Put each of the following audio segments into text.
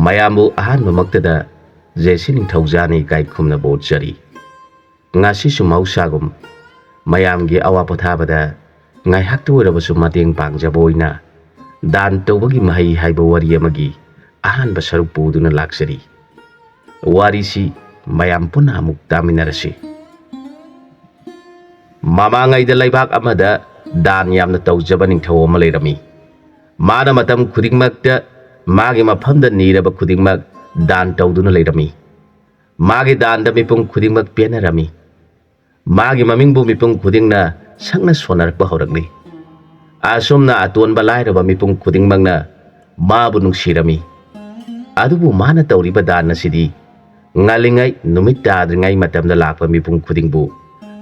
ꯃꯌꯥꯝꯕꯨ ꯑꯍꯥꯟꯕꯃꯛꯇꯗ ꯖꯦꯁꯤ ꯅꯤꯡꯊꯧꯖꯥꯅ ꯏꯀꯥꯏ ꯈꯨꯝꯅꯕ ꯎꯠꯆꯔꯤ꯫ ꯉꯁꯤꯁꯨ ꯃꯍꯧꯁꯥꯒꯨꯝ ꯃꯌꯥꯝꯒꯤ ꯑꯋꯥ ꯄꯣꯊꯥꯕꯗ ꯉꯥꯏꯍꯥꯛꯇ ꯑꯣꯏꯔꯕꯁꯨ ꯃꯇꯦꯡ ꯄꯥꯡꯖꯕ ꯑꯣꯏꯅ ꯗꯥꯟ ꯇꯧꯕꯒꯤ ꯃꯍꯩ ꯍꯥꯏꯕ ꯋꯥꯔꯤ ꯑꯃꯒꯤ ꯑꯍꯥꯟꯕ ꯁꯔꯨꯛ ꯄꯨꯗꯨꯅ ꯂꯥꯛꯆꯔꯤ꯫ ꯋꯥꯔꯤꯁꯤ ꯃꯌꯥꯝ ꯄꯨꯟꯅ ꯑꯃꯨꯛ ꯇꯥꯃꯤꯟꯅꯔꯁꯤ꯫ ꯃꯃꯥꯡꯉꯩꯗ ꯂꯩꯕꯥꯛ ꯑꯃꯗ ꯗꯥꯟ ꯌꯥꯝꯅ ꯇꯧꯖꯕ ꯅꯤꯡꯊꯧ ꯑꯃ ꯂꯩꯔꯝꯃꯤ꯫ ꯃꯥꯅ ꯃꯇꯝ ꯈꯨꯗꯤꯡꯃꯛꯇ ꯃꯥꯒꯤ ꯃꯐꯝꯗ ꯅꯤꯔꯕ ꯈꯨꯗꯤꯡꯃꯛ ꯗꯥꯟ ꯇꯧꯗꯨꯅ ꯂꯩꯔꯝꯃꯤ꯫ ꯃꯥꯒꯤ ꯗꯥꯟꯗ ꯃꯤꯄꯨꯝ ꯈꯨꯗꯤꯡꯃꯛ ꯄꯦꯟꯅꯔꯝꯃꯤ꯫ ꯃꯥꯒꯤ ꯃꯃꯤꯡꯕꯨ ꯃꯤꯄꯨꯝ ꯈꯨꯗꯤꯡꯅ ꯁꯛꯅ ꯁꯣꯟꯅꯔꯛꯄ ꯍꯧꯔꯛꯂꯤ꯫ ꯑꯁꯨꯝꯅ ꯑꯇꯣꯟꯕ ꯂꯥꯏꯔꯕ ꯃꯤꯄꯨꯝ ꯈꯨꯗꯤꯡꯃꯛꯅ ꯃꯥꯕꯨ ꯅꯨꯡꯁꯤꯔꯝꯃꯤ꯫ ꯑꯗꯨꯕꯨ ꯃꯥꯅ ꯇꯧꯔꯤꯕ ꯗꯥꯟ ꯑꯁꯤꯗꯤ ꯉꯜꯂꯤꯉꯩ ꯅꯨꯃꯤꯠ ꯇꯥꯗ꯭ꯔꯤꯉꯩ ꯃꯇꯝꯗ ꯂꯥꯛꯄ ꯃꯤꯄꯨꯝ ꯈꯨꯗꯤꯡꯕꯨ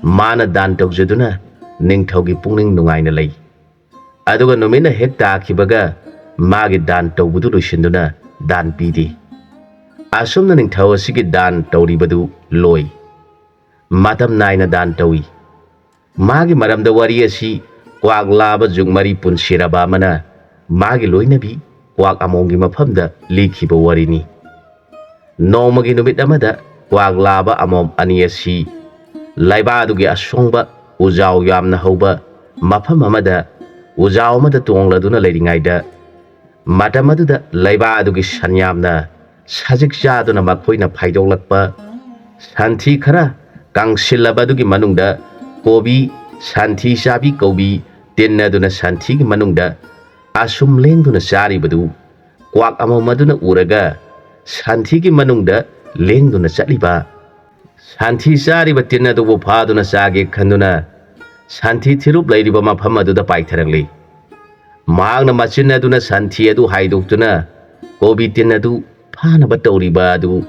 ꯃꯥꯅ ꯗꯥꯟ ꯇꯧꯖꯗꯨꯅ ꯅꯤꯡꯊꯧꯒꯤ ꯄꯨꯛꯅꯤꯡ ꯅꯨꯡꯉꯥꯏꯅ ꯂꯩ꯫ ꯑꯗꯨꯒ ꯅꯨꯃꯤꯠꯅ ꯍꯦꯛ ꯇꯥꯈꯤꯕꯒ ꯃꯥꯒꯤ ꯗꯥꯟ ꯇꯧꯕꯗꯨ ꯂꯣꯏꯁꯤꯟꯗꯨꯅ ꯗꯥꯟ ꯄꯤꯗꯦ꯫ ꯑꯁꯨꯝꯅ ꯅꯤꯡꯊꯧ ꯑꯁꯤꯒꯤ ꯗꯥꯟ ꯇꯧꯔꯤꯕꯗꯨ ꯂꯣꯏ꯫ ꯃꯇꯝ ꯅꯥꯏꯅ ꯗꯥꯟ ꯇꯧꯏ꯫ ꯃꯥꯒꯤ ꯃꯔꯝꯗ ꯋꯥꯔꯤ ꯑꯁꯤ ꯀ꯭ꯋꯥꯛꯂꯥꯕ ꯖꯨꯒꯃꯔꯤ ꯄꯨꯟꯁꯤꯔꯕ ꯑꯃꯅ ꯃꯥꯒꯤ ꯂꯣꯏꯅꯕꯤ ꯀ꯭ꯋꯥꯛ ꯑꯃꯣꯝꯒꯤ ꯃꯐꯝꯗ ꯂꯤꯈꯤꯕ ꯋꯥꯔꯤꯅꯤ꯫ ꯅꯣꯡꯃꯒꯤ ꯅꯨꯃꯤꯠ ꯑꯃꯗ ꯀ꯭ꯋꯥꯛꯂꯥꯕ ꯑꯃꯣꯝ ꯑꯅꯤ ꯑꯁꯤ ꯂꯩꯕꯥꯛ ꯑꯗꯨꯒꯤ ꯑꯁꯣꯡꯕ ꯎꯖꯥꯎ ꯌꯥꯝꯅ ꯍꯧꯕ ꯃꯐꯝ ꯑꯃꯗ ꯎꯖꯥꯎ ꯑꯃꯗ ꯇꯣꯡꯂꯗꯨꯅ ꯂꯩꯔꯤꯉꯩꯗ ꯃꯇꯝ ꯑꯗꯨꯗ ꯂꯩꯕꯥꯛ ꯑꯗꯨꯒꯤ ꯁꯟ ꯌꯥꯝꯅ ꯁꯖꯤꯛ ꯆꯥꯗꯨꯅ ꯃꯈꯣꯏꯅ ꯐꯥꯏꯗꯣꯛꯂꯛꯄ ꯁꯟꯊꯤ ꯈꯔ ꯀꯪꯁꯤꯜꯂꯕ ꯑꯗꯨꯒꯤ ꯃꯅꯨꯡꯗ ꯀꯣꯕꯤ ꯁꯟꯊꯤ ꯆꯥꯕꯤ ꯀꯧꯕꯤ ꯇꯤꯟꯅꯗꯨꯅ ꯁꯟꯊꯤꯒꯤ ꯃꯅꯨꯡꯗ ꯑꯁꯨꯝ ꯂꯦꯡꯗꯨꯅ ꯆꯥꯔꯤꯕꯗꯨ ꯀ꯭ꯋꯥꯛ ꯑꯃꯣꯝ ꯑꯗꯨꯅ ꯎꯔꯒ ꯁꯟꯊꯤꯒꯤ ꯃꯅꯨꯡꯗ ꯂꯦꯡꯗꯨꯅ ꯆꯠꯂꯤꯕ ꯁꯟꯊꯤ ꯆꯥꯔꯤꯕ ꯇꯤꯟ ꯑꯗꯨꯕꯨ ꯐꯥꯗꯨꯅ ꯆꯥꯒꯦ ꯈꯟꯗꯨꯅ ꯁꯟꯊꯤ ꯊꯤꯔꯨꯞ ꯂꯩꯔꯤꯕ ꯃꯐꯝ ꯑꯗꯨꯗ ꯄꯥꯏꯊꯔꯛꯂꯤ꯫ ꯃꯍꯥꯛꯅ ꯃꯆꯤꯟ ꯑꯗꯨꯅ ꯁꯟꯊꯤ ꯑꯗꯨ ꯍꯥꯏꯗꯣꯛꯇꯨꯅ ꯀꯣꯕꯤ ꯇꯤꯟ ꯑꯗꯨ ꯐꯥꯅꯕ ꯇꯧꯔꯤꯕ ꯑꯗꯨ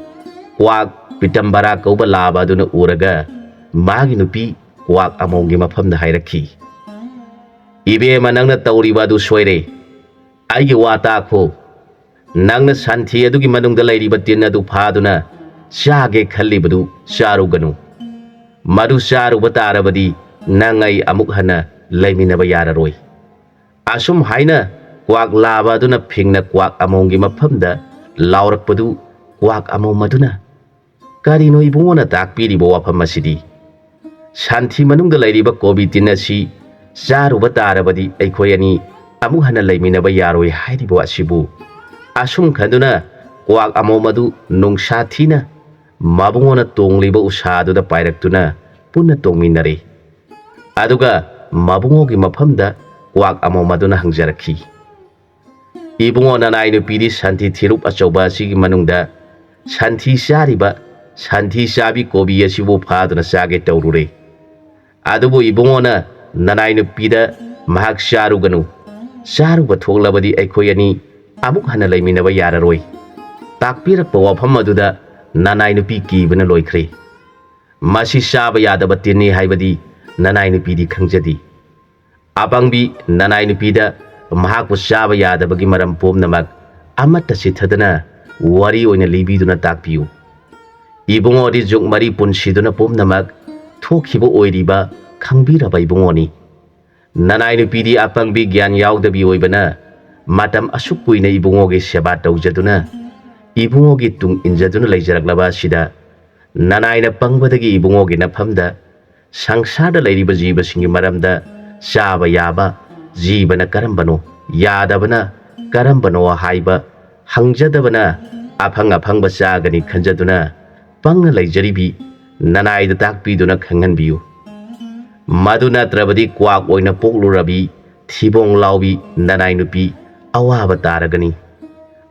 ꯀ꯭ꯋꯥꯛ ꯄꯤꯇꯝꯕꯔꯥ ꯀꯧꯕ ꯂꯥꯕ ꯑꯗꯨꯅ ꯎꯔꯒ ꯃꯥꯒꯤ ꯅꯨꯄꯤ ꯀ꯭ꯋꯥꯛ ꯑꯃꯣꯝꯒꯤ ꯃꯐꯝꯗ ꯍꯥꯏꯔꯛꯈꯤ꯫ "ꯏꯕꯦꯝꯃ, ꯅꯪꯅ ꯇꯧꯔꯤꯕ ꯑꯗꯨ ꯁꯣꯏꯔꯦ꯫ ꯑꯩꯒꯤ ꯋꯥ ꯇꯥꯈꯣ꯫ ꯅꯪꯅ ꯁꯟꯊꯤ ꯑꯗꯨꯒꯤ ꯃꯅꯨꯡꯗ ꯂꯩꯔꯤꯕ ꯇꯤꯟ ꯑꯗꯨ ꯐꯥꯗꯨꯅ ꯆꯥꯒꯦ ꯈꯜꯂꯤꯕꯗꯨ ꯆꯥꯔꯨꯒꯅꯨ꯫ ꯃꯗꯨ ꯆꯥꯔꯨꯕ ꯇꯥꯔꯕꯗꯤ ꯅꯪ ꯑꯩ ꯑꯃꯨꯛ ꯍꯟꯅ ꯂꯩꯃꯤꯟꯅꯕ ꯌꯥꯔꯔꯣꯏ"꯫ ꯑꯁꯨꯝ ꯍꯥꯏꯅ ꯀ꯭ꯋꯥꯛ ꯂꯥꯕ ꯑꯗꯨꯅ ꯐꯤꯡꯅ ꯀ꯭ꯋꯥꯛ ꯑꯃꯣꯝꯒꯤ ꯃꯐꯝꯗ ꯂꯥꯎꯔꯛꯄꯗꯨ ꯀ꯭ꯋꯥꯛ ꯑꯃꯣꯝ ꯑꯗꯨꯅ "ꯀꯔꯤꯅꯣ ꯏꯕꯨꯡꯉꯣꯅ ꯇꯥꯛꯄꯤꯔꯤꯕ ꯋꯥꯐꯝ ꯑꯁꯤꯗꯤ? ꯁꯟꯊꯤ ꯃꯅꯨꯡꯗ ꯂꯩꯔꯤꯕ ꯀꯣꯕꯤ ꯇꯤꯟ ꯑꯁꯤ ꯆꯥꯔꯨꯕ ꯇꯥꯔꯕꯗꯤ ꯑꯩꯈꯣꯏ ꯑꯅꯤ ꯑꯃꯨꯛ ꯍꯟꯅ ꯂꯩꯃꯤꯟꯅꯕ ꯌꯥꯔꯣꯏ ꯍꯥꯏꯔꯤꯕ ꯑꯁꯤꯕꯨ?" ꯑꯁꯨꯝ ꯈꯟꯗꯨꯅ ꯀ꯭ꯋꯥꯛ ꯑꯃꯣꯝ ꯑꯗꯨ ꯅꯨꯡꯁꯥ ꯊꯤꯅ ꯃꯕꯨꯡꯉꯣꯅ ꯇꯣꯡꯂꯤꯕ ꯎꯁꯥ ꯑꯗꯨꯗ ꯄꯥꯏꯔꯛꯇꯨꯅ ꯄꯨꯟꯅ ꯇꯣꯡꯃꯤꯟꯅꯔꯦ꯫ ꯑꯗꯨꯒ ꯃꯕꯨꯡꯉꯣꯒꯤ ꯃꯐꯝꯗ ꯀ꯭ꯋꯥꯛ ꯑꯃꯣꯝ ꯑꯗꯨꯅ ꯍꯪꯖꯔꯛꯈꯤ, "ꯏꯕꯨꯡꯉꯣ, ꯅꯅꯥꯏ ꯅꯨꯄꯤꯗꯤ ꯁꯟꯊꯤ ꯊꯤꯔꯨꯞ ꯑꯆꯧꯕ ꯑꯁꯤꯒꯤ ꯃꯅꯨꯡꯗ ꯁꯟꯊꯤ ꯆꯥꯔꯤꯕ ꯁꯟꯊꯤ ꯆꯥꯕꯤ ꯀꯣꯕꯤ ꯑꯁꯤꯕꯨ ꯐꯥꯗꯨꯅ ꯆꯥꯒꯦ ꯇꯧꯔꯨꯔꯦ꯫ ꯑꯗꯨꯕꯨ ꯏꯕꯨꯡꯉꯣꯅ ꯅꯅꯥꯏ ꯅꯨꯄꯤꯗ ꯃꯍꯥꯛ ꯆꯥꯔꯨꯒꯅꯨ, ꯆꯥꯔꯨꯕ ꯊꯣꯛꯂꯕꯗꯤ ꯑꯩꯈꯣꯏ ꯑꯅꯤ ꯑꯃꯨꯛ ꯍꯟꯅ ꯂꯩꯃꯤꯟꯅꯕ ꯌꯥꯔꯔꯣꯏ ꯇꯥꯛꯄꯤꯔꯛꯄ ꯋꯥꯐꯝ ꯑꯗꯨꯗ ꯅꯅꯥꯏ ꯅꯨꯄꯤ ꯀꯤꯕꯅ ꯂꯣꯏꯈ꯭ꯔꯦ꯫ ꯃꯁꯤ ꯆꯥꯕ ꯌꯥꯗꯕ ꯇꯤꯟꯅꯤ ꯍꯥꯏꯕꯗꯤ ꯅꯅꯥꯏ ꯅꯨꯄꯤꯗꯤ ꯈꯪꯖꯗꯦ꯫ ꯑꯄꯪꯕꯤ ꯅꯅꯥꯏ ꯅꯨꯄꯤꯗ ꯃꯍꯥꯛꯄꯨ ꯆꯥꯕ ꯌꯥꯗꯕꯒꯤ ꯃꯔꯝ ꯄꯨꯝꯅꯃꯛ ꯑꯃꯠꯇ ꯆꯤꯊꯗꯅ ꯋꯥꯔꯤ ꯑꯣꯏꯅ ꯂꯤꯕꯤꯗꯨꯅ ꯇꯥꯛꯄꯤꯌꯨ꯫ ꯏꯕꯨꯡꯉꯣꯗꯤ ꯖꯨꯒꯃꯔꯤ ꯄꯨꯟꯁꯤꯗꯨꯅ ꯄꯨꯝꯅꯃꯛ ꯊꯣꯛꯈꯤꯕ ꯑꯣꯏꯔꯤꯕ ꯈꯪꯕꯤꯔꯕ ꯏꯕꯨꯡꯉꯣꯅꯤ꯫ ꯅꯅꯥꯏ ꯅꯨꯄꯤꯗꯤ ꯑꯄꯪꯕꯤ ꯒ꯭ꯌꯥꯟ ꯌꯥꯎꯗꯕꯤ ꯑꯣꯏꯕꯅ ꯃꯇꯝ ꯑꯁꯨꯛ ꯀꯨꯏꯅ ꯏꯕꯨꯡꯉꯣꯒꯤ ꯁꯦꯕꯥ ꯇꯧꯖꯗꯨꯅ ꯏꯕꯨꯡꯉꯣꯒꯤ ꯇꯨꯡ ꯏꯟꯖꯗꯨꯅ ꯂꯩꯖꯔꯛꯂꯕ ꯑꯁꯤꯗ ꯅꯅꯥꯏꯅ ꯄꯪꯕꯗꯒꯤ ꯏꯕꯨꯡꯉꯣꯒꯤ ꯅꯐꯝꯗ ꯁꯪꯁꯥꯔꯗ ꯂꯩꯔꯤꯕ ꯖꯤꯕꯁꯤꯡꯒꯤ ꯃꯔꯝꯗ ꯆꯥꯕ ꯌꯥꯕ ꯖꯤꯕꯅ ꯀꯔꯝꯕꯅꯣ, ꯌꯥꯗꯕꯅ ꯀꯔꯝꯕꯅꯣ ꯍꯥꯏꯕ ꯍꯪꯖꯗꯕꯅ ꯑꯐꯪ ꯑꯐꯪꯕ ꯆꯥꯒꯅꯤ ꯈꯟꯖꯗꯨꯅ ꯄꯪꯅ ꯂꯩꯖꯔꯤꯕꯤ ꯅꯅꯥꯏꯗ ꯇꯥꯛꯄꯤꯗꯨꯅ ꯈꯪꯍꯟꯕꯤꯌꯨ꯫ ꯃꯗꯨ ꯅꯠꯇ꯭ꯔꯕꯗꯤ ꯀ꯭ꯋꯥꯛ ꯑꯣꯏꯅ ꯄꯣꯛꯂꯨꯔꯕꯤ ꯊꯤꯕꯣꯡ ꯂꯥꯎꯕꯤ ꯅꯅꯥꯏ ꯅꯨꯄꯤ ꯑꯋꯥꯕ ꯇꯥꯔꯒꯅꯤ꯫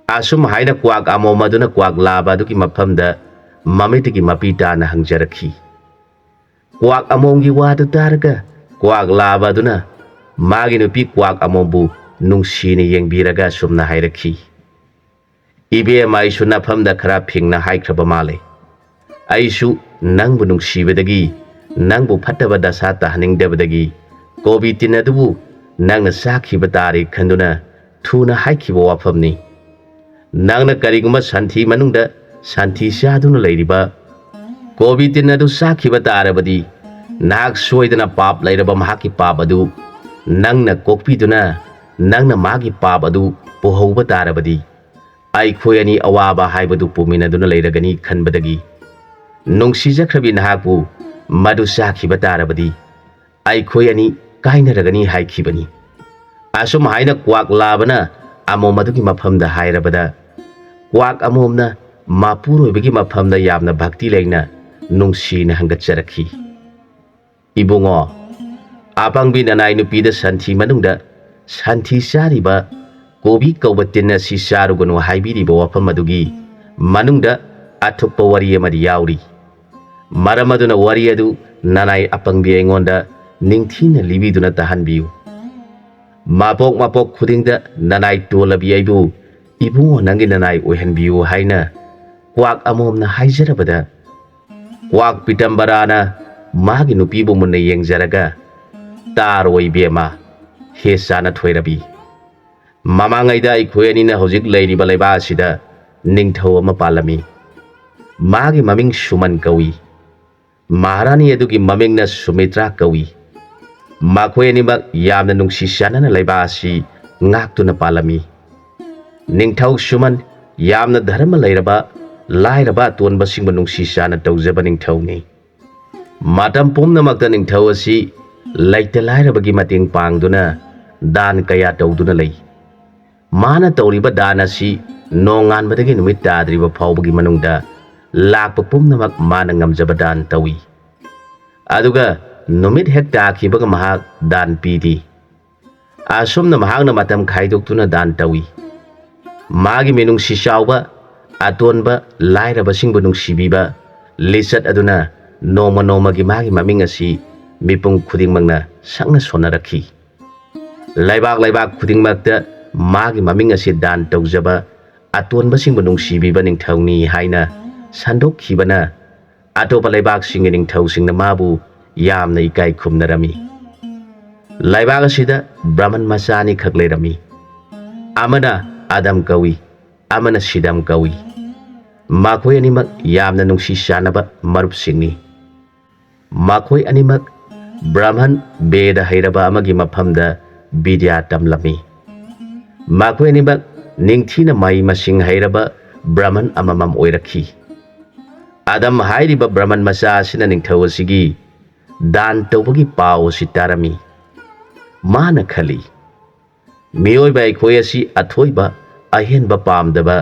ꯑꯁꯨꯝ ꯍꯥꯏꯅ ꯀ꯭ꯋꯥꯛ ꯑꯃꯣꯝ ꯑꯗꯨꯅ ꯀ꯭ꯋꯥꯛ ꯂꯥꯕ ꯑꯗꯨꯒꯤ ꯃꯐꯝꯗ ꯃꯃꯤꯠꯇꯒꯤ ꯃꯄꯤ ꯇꯥꯅ ꯍꯪꯖꯔꯛꯈꯤ꯫ ꯀ꯭ꯋꯥꯛ ꯑꯃꯣꯝꯒꯤ ꯋꯥꯗꯨ ꯇꯥꯔꯒ ꯀ꯭ꯋꯥꯛ ꯂꯥꯕ ꯑꯗꯨꯅ ꯃꯥꯒꯤ ꯅꯨꯄꯤ ꯀ꯭ꯋꯥꯛ ꯑꯃꯣꯝꯕꯨ ꯅꯨꯡꯁꯤꯅ ꯌꯦꯡꯕꯤꯔꯒ ꯑꯁꯨꯝꯅ ꯍꯥꯏꯔꯛꯈꯤ, "ꯏꯕꯦꯝꯃ, ꯑꯩꯁꯨ ꯅꯐꯝꯗ ꯈꯔ ꯐꯤꯡꯅ ꯍꯥꯏꯈ꯭ꯔꯕ ꯃꯥꯜꯂꯦ꯫ ꯑꯩꯁꯨ ꯅꯪꯕꯨ ꯅꯨꯡꯁꯤꯕꯗꯒꯤ, ꯅꯪꯕꯨ ꯐꯠꯇꯕ ꯗꯁꯥ ꯇꯥꯍꯟꯅꯤꯡꯗꯕꯗꯒꯤ ꯀꯣꯕꯤ ꯇꯤꯟ ꯑꯗꯨꯕꯨ ꯅꯪꯅ ꯆꯥꯈꯤꯕ ꯇꯥꯔꯦ ꯈꯟꯗꯨꯅ ꯊꯨꯅ ꯍꯥꯏꯈꯤꯕ ꯋꯥꯐꯝꯅꯤ꯫ ꯅꯪꯅ ꯀꯔꯤꯒꯨꯝꯕ ꯁꯟꯊꯤ ꯃꯅꯨꯡꯗ ꯁꯟꯊꯤ ꯆꯥꯗꯨꯅ ꯂꯩꯔꯤꯕ ꯀꯣꯕꯤ ꯇꯤꯟ ꯑꯗꯨ ꯆꯥꯈꯤꯕ ꯇꯥꯔꯕꯗꯤ ꯅꯍꯥꯛ ꯁꯣꯏꯗꯅ ꯄꯥꯞ ꯂꯩꯔꯕ ꯃꯍꯥꯛꯀꯤ ꯄꯥꯞ ꯑꯗꯨ ꯅꯪꯅ ꯀꯣꯛꯄꯤꯗꯨꯅ ꯅꯪꯅ ꯃꯥꯒꯤ ꯄꯥꯞ ꯑꯗꯨ ꯄꯨꯍꯧꯕ ꯇꯥꯔꯕꯗꯤ ꯑꯩꯈꯣꯏ ꯑꯅꯤ ꯑꯋꯥꯕ ꯍꯥꯏꯕꯗꯨ ꯄꯨꯃꯤꯟꯅꯗꯨꯅ ꯂꯩꯔꯒꯅꯤ ꯈꯟꯕꯗꯒꯤ ꯅꯨꯡꯁꯤꯖꯈ꯭ꯔꯕꯤ ꯅꯍꯥꯛꯄꯨ ꯃꯗꯨ ꯆꯥꯈꯤꯕ ꯇꯥꯔꯕꯗꯤ ꯑꯩꯈꯣꯏ ꯑꯅꯤ ꯀꯥꯏꯅꯔꯒꯅꯤ ꯍꯥꯏꯈꯤꯕꯅꯤ꯫ ꯑꯁꯨꯝ ꯍꯥꯏꯅ ꯀ꯭ꯋꯥꯛ ꯂꯥꯕꯅ ꯑꯃꯣꯝ ꯑꯗꯨꯒꯤ ꯃꯐꯝꯗ ꯍꯥꯏꯔꯕꯗ ꯀ꯭ꯋꯥꯛ ꯑꯃꯣꯝꯅ ꯃꯄꯨꯔꯣꯏꯕꯒꯤ ꯃꯐꯝꯗ ꯌꯥꯝꯅ ꯚꯛꯇꯤ ꯂꯩꯅ ꯅꯨꯡꯁꯤꯅ ꯍꯪꯒꯠꯆꯔꯛꯈꯤ꯫ ꯏꯕꯨꯡꯉꯣ, ꯑꯄꯪꯕꯤ ꯅꯅꯥꯏ ꯅꯨꯄꯤꯗ ꯁꯟꯊꯤ ꯃꯅꯨꯡꯗ ꯁꯟꯊꯤ ꯆꯥꯔꯤꯕ ꯀꯣꯕꯤ ꯀꯧꯕ ꯇꯤꯟ ꯑꯁꯤ ꯆꯥꯔꯨꯒꯅꯨ ꯍꯥꯏꯕꯤꯔꯤꯕ ꯋꯥꯐꯝ ꯑꯗꯨꯒꯤ ꯃꯅꯨꯡꯗ ꯑꯊꯨꯞꯄ ꯋꯥꯔꯤ ꯑꯃꯗꯤ ꯌꯥꯎꯔꯤ꯫ ꯃꯔꯝ ꯑꯗꯨꯅ ꯋꯥꯔꯤ ꯑꯗꯨ ꯅꯅꯥꯏ ꯑꯄꯪꯕꯤ ꯑꯩꯉꯣꯟꯗ ꯅꯤꯡꯊꯤꯅ ꯂꯤꯕꯤꯗꯨꯅ ꯇꯥꯍꯟꯕꯤꯌꯨ꯫ ꯃꯄꯣꯛ ꯃꯄꯣꯛ ꯈꯨꯗꯤꯡꯗ ꯅꯅꯥꯏ ꯇꯣꯜꯂꯕꯤ ꯑꯩꯕꯨ ꯏꯕꯨꯡꯉꯣ ꯅꯪꯒꯤ ꯅꯅꯥꯏ ꯑꯣꯏꯍꯟꯕꯤꯌꯨ ꯍꯥꯏꯅ ꯀ꯭ꯋꯥꯛ ꯑꯃꯣꯝꯅ ꯍꯥꯏꯖꯔꯕꯗ ꯀ꯭ꯋꯥꯛ ꯄꯤꯇꯝꯕꯔꯥꯅ ꯃꯥꯒꯤ ꯅꯨꯄꯤꯕꯨ ꯃꯨꯟꯅ ꯌꯦꯡꯖꯔꯒ ꯇꯥꯔꯣ ꯏꯕꯦꯝꯃ, ꯍꯦ ꯆꯥꯅ ꯊꯣꯏꯔꯕꯤ, ꯃꯃꯥꯡꯉꯩꯗ ꯑꯩꯈꯣꯏ ꯑꯅꯤꯅ ꯍꯧꯖꯤꯛ ꯂꯩꯔꯤꯕ ꯂꯩꯕꯥꯛ ꯑꯁꯤꯗ ꯅꯤꯡꯊꯧ ꯑꯃ ꯄꯥꯜꯂꯝꯃꯤ꯫ ꯃꯥꯒꯤ ꯃꯃꯤꯡ ꯁꯨꯃꯟ ꯀꯧꯏ꯫ ꯃꯍꯥꯔꯥꯅꯤ ꯑꯗꯨꯒꯤ ꯃꯃꯤꯡꯅ ꯁꯨꯃꯤꯇ꯭ꯔꯥ ꯀꯧꯏ꯫ ꯃꯈꯣꯏ ꯑꯅꯤꯃꯛ ꯌꯥꯝꯅ ꯅꯨꯡꯁꯤ ꯆꯥꯟꯅꯅ ꯂꯩꯕꯥꯛ ꯑꯁꯤ ꯉꯥꯛꯇꯨꯅ ꯄꯥꯜꯂꯝꯃꯤ꯫ ꯅꯤꯡꯊꯧ ꯁꯨꯃꯟ ꯌꯥꯝꯅ ꯙꯔꯃ ꯂꯩꯔꯕ ꯂꯥꯏꯔꯕ ꯑꯇꯣꯟꯕꯁꯤꯡꯕꯨ ꯅꯨꯡꯁꯤ ꯆꯥꯟꯅ ꯇꯧꯖꯕ ꯅꯤꯡꯊꯧꯅꯤ꯫ ꯃꯇꯝ ꯄꯨꯝꯅꯃꯛꯇ ꯅꯤꯡꯊꯧ ꯑꯁꯤ ꯂꯩꯇ ꯂꯥꯏꯔꯕꯒꯤ ꯃꯇꯦꯡ ꯄꯥꯡꯗꯨꯅ ꯗꯥꯟ ꯀꯌꯥ ꯇꯧꯗꯨꯅ ꯂꯩ꯫ ꯃꯥꯅ ꯇꯧꯔꯤꯕ ꯗꯥꯟ ꯑꯁꯤ ꯅꯣꯡꯉꯥꯟꯕꯗꯒꯤ ꯅꯨꯃꯤꯠ ꯇꯥꯗ꯭ꯔꯤꯕ ꯐꯥꯎꯕꯒꯤ ꯃꯅꯨꯡꯗ ꯂꯥꯛꯄ ꯄꯨꯝꯅꯃꯛ ꯃꯥꯅ ꯉꯝꯖꯕ ꯗꯥꯟ ꯇꯧꯏ꯫ ꯑꯗꯨꯒ ꯅꯨꯃꯤꯠ ꯍꯦꯛ ꯇꯥꯈꯤꯕꯒ ꯃꯍꯥꯛ ꯗꯥꯟ ꯄꯤꯗꯦ꯫ ꯑꯁꯨꯝꯅ ꯃꯍꯥꯛꯅ ꯃꯇꯝ ꯈꯥꯏꯗꯣꯛꯇꯨꯅ ꯗꯥꯟ ꯇꯧꯏ꯫ ꯃꯥꯒꯤ ꯃꯤꯅꯨꯡꯁꯤ ꯆꯥꯎꯕ ꯑꯇꯣꯟꯕ ꯂꯥꯏꯔꯕꯁꯤꯡꯕꯨ ꯅꯨꯡꯁꯤꯕꯤꯕ ꯂꯤꯆꯠ ꯑꯗꯨꯅ ꯅꯣꯡꯃ ꯅꯣꯡꯃꯒꯤ ꯃꯥꯒꯤ ꯃꯃꯤꯡ ꯑꯁꯤ ꯃꯤꯄꯨꯝ ꯈꯨꯗꯤꯡꯃꯛꯅ ꯁꯛꯅ ꯁꯣꯟꯅꯔꯛꯈꯤ꯫ ꯂꯩꯕꯥꯛ ꯂꯩꯕꯥꯛ ꯈꯨꯗꯤꯡꯃꯛꯇ ꯃꯥꯒꯤ ꯃꯃꯤꯡ ꯑꯁꯤ ꯗꯥꯟ ꯇꯧꯖꯕ ꯑꯇꯣꯟꯕꯁꯤꯡꯕꯨ ꯅꯨꯡꯁꯤꯕꯤꯕ ꯅꯤꯡꯊꯧꯅꯤ ꯍꯥꯏꯅ ꯁꯟꯗꯣꯛꯈꯤꯕꯅ ꯑꯇꯣꯞꯄ ꯂꯩꯕꯥꯛꯁꯤꯡꯒꯤ ꯅꯤꯡꯊꯧꯁꯤꯡꯅ ꯃꯥꯕꯨ ꯌꯥꯝꯅ ꯏꯀꯥꯏ ꯈꯨꯝꯅꯔꯝꯃꯤ꯫ ꯂꯩꯕꯥꯛ ꯑꯁꯤꯗ ꯕ꯭ꯔꯍꯃꯟ ꯃꯆꯥ ꯑꯅꯤꯈꯛ ꯂꯩꯔꯝꯃꯤ꯫ ꯑꯃꯅ ꯑꯗꯝ ꯀꯧꯏ, ꯑꯃꯅ ꯁꯤꯗꯝ ꯀꯧꯏ꯫ ꯃꯈꯣꯏ ꯑꯅꯤꯃꯛ ꯌꯥꯝꯅ ꯅꯨꯡꯁꯤ ꯆꯥꯟꯅꯕ ꯃꯔꯨꯞꯁꯤꯡꯅꯤ꯫ ꯃꯈꯣꯏ ꯑꯅꯤꯃꯛ ꯕ꯭ꯔꯍꯃꯟ ꯕꯦꯗ ꯍꯩꯔꯕ ꯑꯃꯒꯤ ꯃꯐꯝꯗ ꯕꯤꯗ꯭ꯌꯥ ꯇꯝꯂꯝꯃꯤ꯫ ꯃꯈꯣꯏ ꯑꯅꯤꯃꯛ ꯅꯤꯡꯊꯤꯅ ꯃꯍꯩ ꯃꯁꯤꯡ ꯍꯩꯔꯕ ꯕ꯭ꯔꯍꯃꯟ ꯑꯃꯃꯝ ꯑꯣꯏꯔꯛꯈꯤ꯫ ꯑꯗꯝ ꯍꯥꯏꯔꯤꯕ ꯕ꯭ꯔꯍꯃꯟ ꯃꯆꯥ ꯑꯁꯤꯅ ꯅꯤꯡꯊꯧ ꯑꯁꯤꯒꯤ ꯗꯥꯟ ꯇꯧꯕꯒꯤ ꯄꯥꯎ ꯑꯁꯤ ꯇꯥꯔꯝꯃꯤ꯫ ꯃꯥꯅ ꯈꯜꯂꯤ, ꯃꯤꯑꯣꯏꯕ ꯑꯩꯈꯣꯏ ꯑꯁꯤ ꯑꯊꯣꯏꯕ ꯑꯍꯦꯟꯕ ꯄꯥꯝꯗꯕ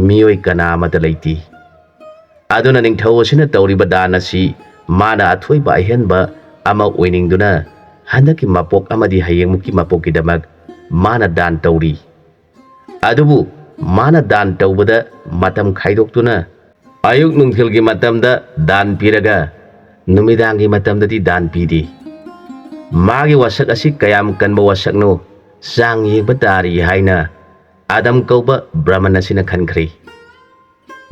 ꯃꯤꯑꯣꯏ ꯀꯅꯥ ꯑꯃꯠꯇ ꯂꯩꯇꯦ꯫ ꯑꯗꯨꯅ ꯅꯤꯡꯊꯧ ꯑꯁꯤꯅ ꯇꯧꯔꯤꯕ ꯗꯥꯟ ꯑꯁꯤ ꯃꯥꯅ ꯑꯊꯣꯏꯕ ꯑꯍꯦꯟꯕ ꯑꯃ ꯑꯣꯏꯅꯤꯡꯗꯨꯅ ꯍꯟꯗꯛꯀꯤ ꯃꯄꯣꯛ ꯑꯃꯗꯤ ꯍꯌꯦꯡꯃꯨꯛꯀꯤ ꯃꯄꯣꯛꯀꯤꯗꯃꯛ ꯃꯥꯅ ꯗꯥꯟ ꯇꯧꯔꯤ꯫ ꯑꯗꯨꯕꯨ ꯃꯥꯅ ꯗꯥꯟ ꯇꯧꯕꯗ ꯃꯇꯝ ꯈꯥꯏꯗꯣꯛꯇꯨꯅ ꯑꯌꯨꯛ ꯅꯨꯡꯊꯤꯜꯒꯤ ꯃꯇꯝꯗ ꯗꯥꯟ ꯄꯤꯔꯒ ꯅꯨꯃꯤꯗꯥꯡꯒꯤ ꯃꯇꯝꯗꯗꯤ ꯗꯥꯟ ꯄꯤꯗꯦ꯫ ꯃꯥꯒꯤ ꯋꯥꯁꯛ ꯑꯁꯤ ꯀꯌꯥꯝ ꯀꯟꯕ ꯋꯥꯁꯛꯅꯣ ꯆꯥꯡ ꯌꯦꯡꯕ ꯇꯥꯔꯤ ꯍꯥꯏꯅ ꯑꯗꯝ ꯀꯧꯕ ꯕ꯭ꯔꯍꯃꯟ ꯑꯁꯤꯅ ꯈꯟꯈ꯭ꯔꯦ꯫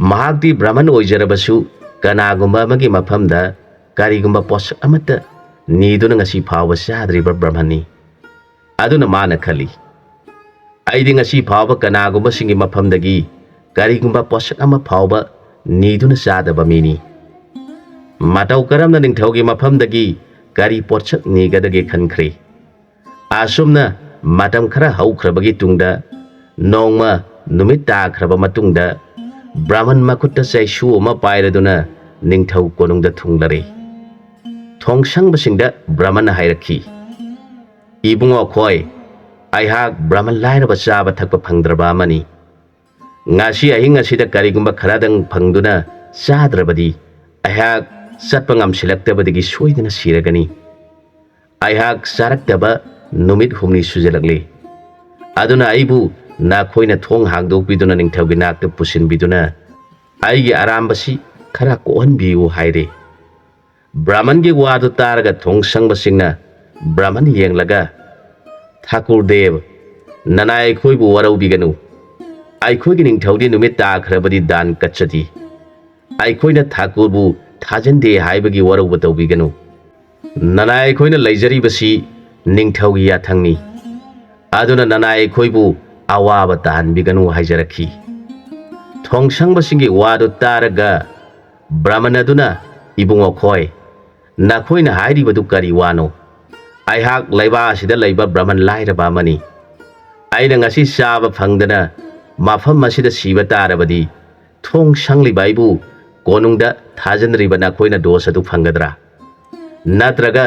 ꯃꯍꯥꯛꯇꯤ ꯕ꯭ꯔꯍꯃꯟ ꯑꯣꯏꯖꯔꯕꯁꯨ ꯀꯅꯥꯒꯨꯝꯕ ꯑꯃꯒꯤ ꯃꯐꯝꯗ ꯀꯔꯤꯒꯨꯝꯕ ꯄꯣꯠꯁꯛ ꯑꯃꯠꯇ ꯅꯤꯗꯨꯅ ꯉꯁꯤ ꯐꯥꯎꯕ ꯆꯥꯗ꯭ꯔꯤꯕ ꯕ꯭ꯔꯍꯃꯟꯅꯤ꯫ ꯑꯗꯨꯅ ꯃꯥꯅ ꯈꯜꯂꯤ, ꯑꯩꯗꯤ ꯉꯁꯤ ꯐꯥꯎꯕ ꯀꯅꯥꯒꯨꯝꯕꯁꯤꯡꯒꯤ ꯃꯐꯝꯗꯒꯤ ꯀꯔꯤꯒꯨꯝꯕ ꯄꯣꯠꯁꯛ ꯑꯃ ꯐꯥꯎꯕ ꯅꯤꯗꯨꯅ ꯆꯥꯗꯕ ꯃꯤꯅꯤ꯫ ꯃꯇꯧ ꯀꯔꯝꯅ ꯅꯤꯡꯊꯧꯒꯤ ꯃꯐꯝꯗꯒꯤ ꯀꯔꯤ ꯄꯣꯠꯁꯛ ꯅꯤꯒꯗꯒꯦ ꯈꯟꯈ꯭ꯔꯦ꯫ ꯑꯁꯨꯝꯅ ꯃꯇꯝ ꯈꯔ ꯍꯧꯈ꯭ꯔꯕꯒꯤ ꯇꯨꯡꯗ ꯅꯣꯡꯃ ꯅꯨꯃꯤꯠ ꯇꯥꯈ꯭ꯔꯕ ꯃꯇꯨꯡꯗ ꯕ꯭ꯔꯍꯃꯟ ꯃꯈꯨꯠꯇ ꯆꯩꯁꯨ ꯑꯃ ꯄꯥꯏꯔꯗꯨꯅ ꯅꯤꯡꯊꯧ ꯀꯣꯅꯨꯡꯗ ꯊꯨꯡꯂꯔꯦ꯫ ꯊꯣꯡꯁꯪꯕꯁꯤꯡꯗ ꯕ꯭ꯔꯍꯃꯟꯅ ꯍꯥꯏꯔꯛꯈꯤ, ꯏꯕꯨꯡꯉꯣ ꯈꯣꯏ, ꯑꯩꯍꯥꯛ ꯕ꯭ꯔꯍꯃꯟ ꯂꯥꯏꯔꯕ ꯆꯥꯕ ꯊꯛꯄ ꯐꯪꯗ꯭ꯔꯕ ꯑꯃꯅꯤ꯫ ꯉꯁꯤ ꯑꯍꯤꯡ ꯑꯁꯤꯗ ꯀꯔꯤꯒꯨꯝꯕ ꯈꯔꯗꯪ ꯐꯪꯗꯨꯅ ꯆꯥꯗ꯭ꯔꯕꯗꯤ ꯑꯩꯍꯥꯛ ꯆꯠꯄ ꯉꯝꯁꯤꯜꯂꯛꯇꯕꯗꯒꯤ ꯁꯣꯏꯗꯅ ꯁꯤꯔꯒꯅꯤ꯫ ꯑꯩꯍꯥꯛ ꯆꯥꯔꯛꯇꯕ ꯅꯨꯃꯤꯠ ꯍꯨꯝꯅꯤ ꯁꯨꯖꯜꯂꯛꯂꯦ꯫ ꯑꯗꯨꯅ ꯑꯩꯕꯨ ꯅꯈꯣꯏꯅ ꯊꯣꯡ ꯍꯥꯡꯗꯣꯛꯄꯤꯗꯨꯅ ꯅꯤꯡꯊꯧꯒꯤ ꯅꯥꯛꯇ ꯄꯨꯁꯤꯟꯕꯤꯗꯨꯅ ꯑꯩꯒꯤ ꯑꯔꯥꯝꯕꯁꯤ ꯈꯔ ꯀꯣꯛꯍꯟꯕꯤꯌꯨ ꯍꯥꯏꯔꯦ꯫ ꯕ꯭ꯔꯍꯃꯟꯒꯤ ꯋꯥꯗꯨ ꯇꯥꯔꯒ ꯊꯣꯡꯁꯪꯕꯁꯤꯡꯅ ꯕ꯭ꯔꯍꯃꯟ ꯌꯦꯡꯂꯒ, ꯊꯥꯀꯨꯔꯗꯦꯕ, ꯅꯅꯥꯏ ꯑꯩꯈꯣꯏꯕꯨ ꯋꯥꯔꯧꯕꯤꯒꯅꯨ꯫ ꯑꯩꯈꯣꯏꯒꯤ ꯅꯤꯡꯊꯧꯗꯤ ꯅꯨꯃꯤꯠ ꯇꯥꯈ꯭ꯔꯕꯗꯤ ꯗꯥꯟ ꯀꯠꯆꯗꯦ꯫ ꯑꯩꯈꯣꯏꯅ ꯊꯥꯀꯨꯔꯕꯨ ꯊꯥꯖꯟꯗꯦ ꯍꯥꯏꯕꯒꯤ ꯋꯥꯔꯧꯕ ꯇꯧꯕꯤꯒꯅꯨ꯫ ꯅꯅꯥꯏ ꯑꯩꯈꯣꯏꯅ ꯂꯩꯖꯔꯤꯕꯁꯤ ꯅꯤꯡꯊꯧꯒꯤ ꯌꯥꯊꯪꯅꯤ꯫ ꯑꯗꯨꯅ ꯅꯅꯥꯏ ꯑꯩꯈꯣꯏꯕꯨ ꯑꯋꯥꯕ ꯇꯥꯍꯟꯕꯤꯒꯅꯨ ꯍꯥꯏꯖꯔꯛꯈꯤ꯫ ꯊꯣꯡꯁꯪꯕꯁꯤꯡꯒꯤ ꯋꯥꯗꯨ ꯇꯥꯔꯒ ꯕ꯭ꯔꯍꯃꯟ ꯑꯗꯨꯅ, ꯏꯕꯨꯡꯉꯣ ꯈꯣꯏ, ꯅꯈꯣꯏꯅ ꯍꯥꯏꯔꯤꯕꯗꯨ ꯀꯔꯤ ꯋꯥꯅꯣ? ꯑꯩꯍꯥꯛ ꯂꯩꯕꯥꯛ ꯑꯁꯤꯗ ꯂꯩꯕ ꯕ꯭ꯔꯍꯃꯟ ꯂꯥꯏꯔꯕ ꯑꯃꯅꯤ꯫ ꯑꯩꯅ ꯉꯁꯤ ꯆꯥꯕ ꯐꯪꯗꯅ ꯃꯐꯝ ꯑꯁꯤꯗ ꯁꯤꯕ ꯇꯥꯔꯕꯗꯤ ꯊꯣꯡ ꯁꯪꯂꯤꯕ ꯑꯩꯕꯨ ꯀꯣꯅꯨꯡꯗ ꯊꯥꯖꯤꯟꯗ꯭ꯔꯤꯕ ꯅꯈꯣꯏꯅ ꯗꯣꯁ ꯑꯗꯨ ꯐꯪꯒꯗ꯭ꯔꯥ? ꯅꯠꯇ꯭ꯔꯒ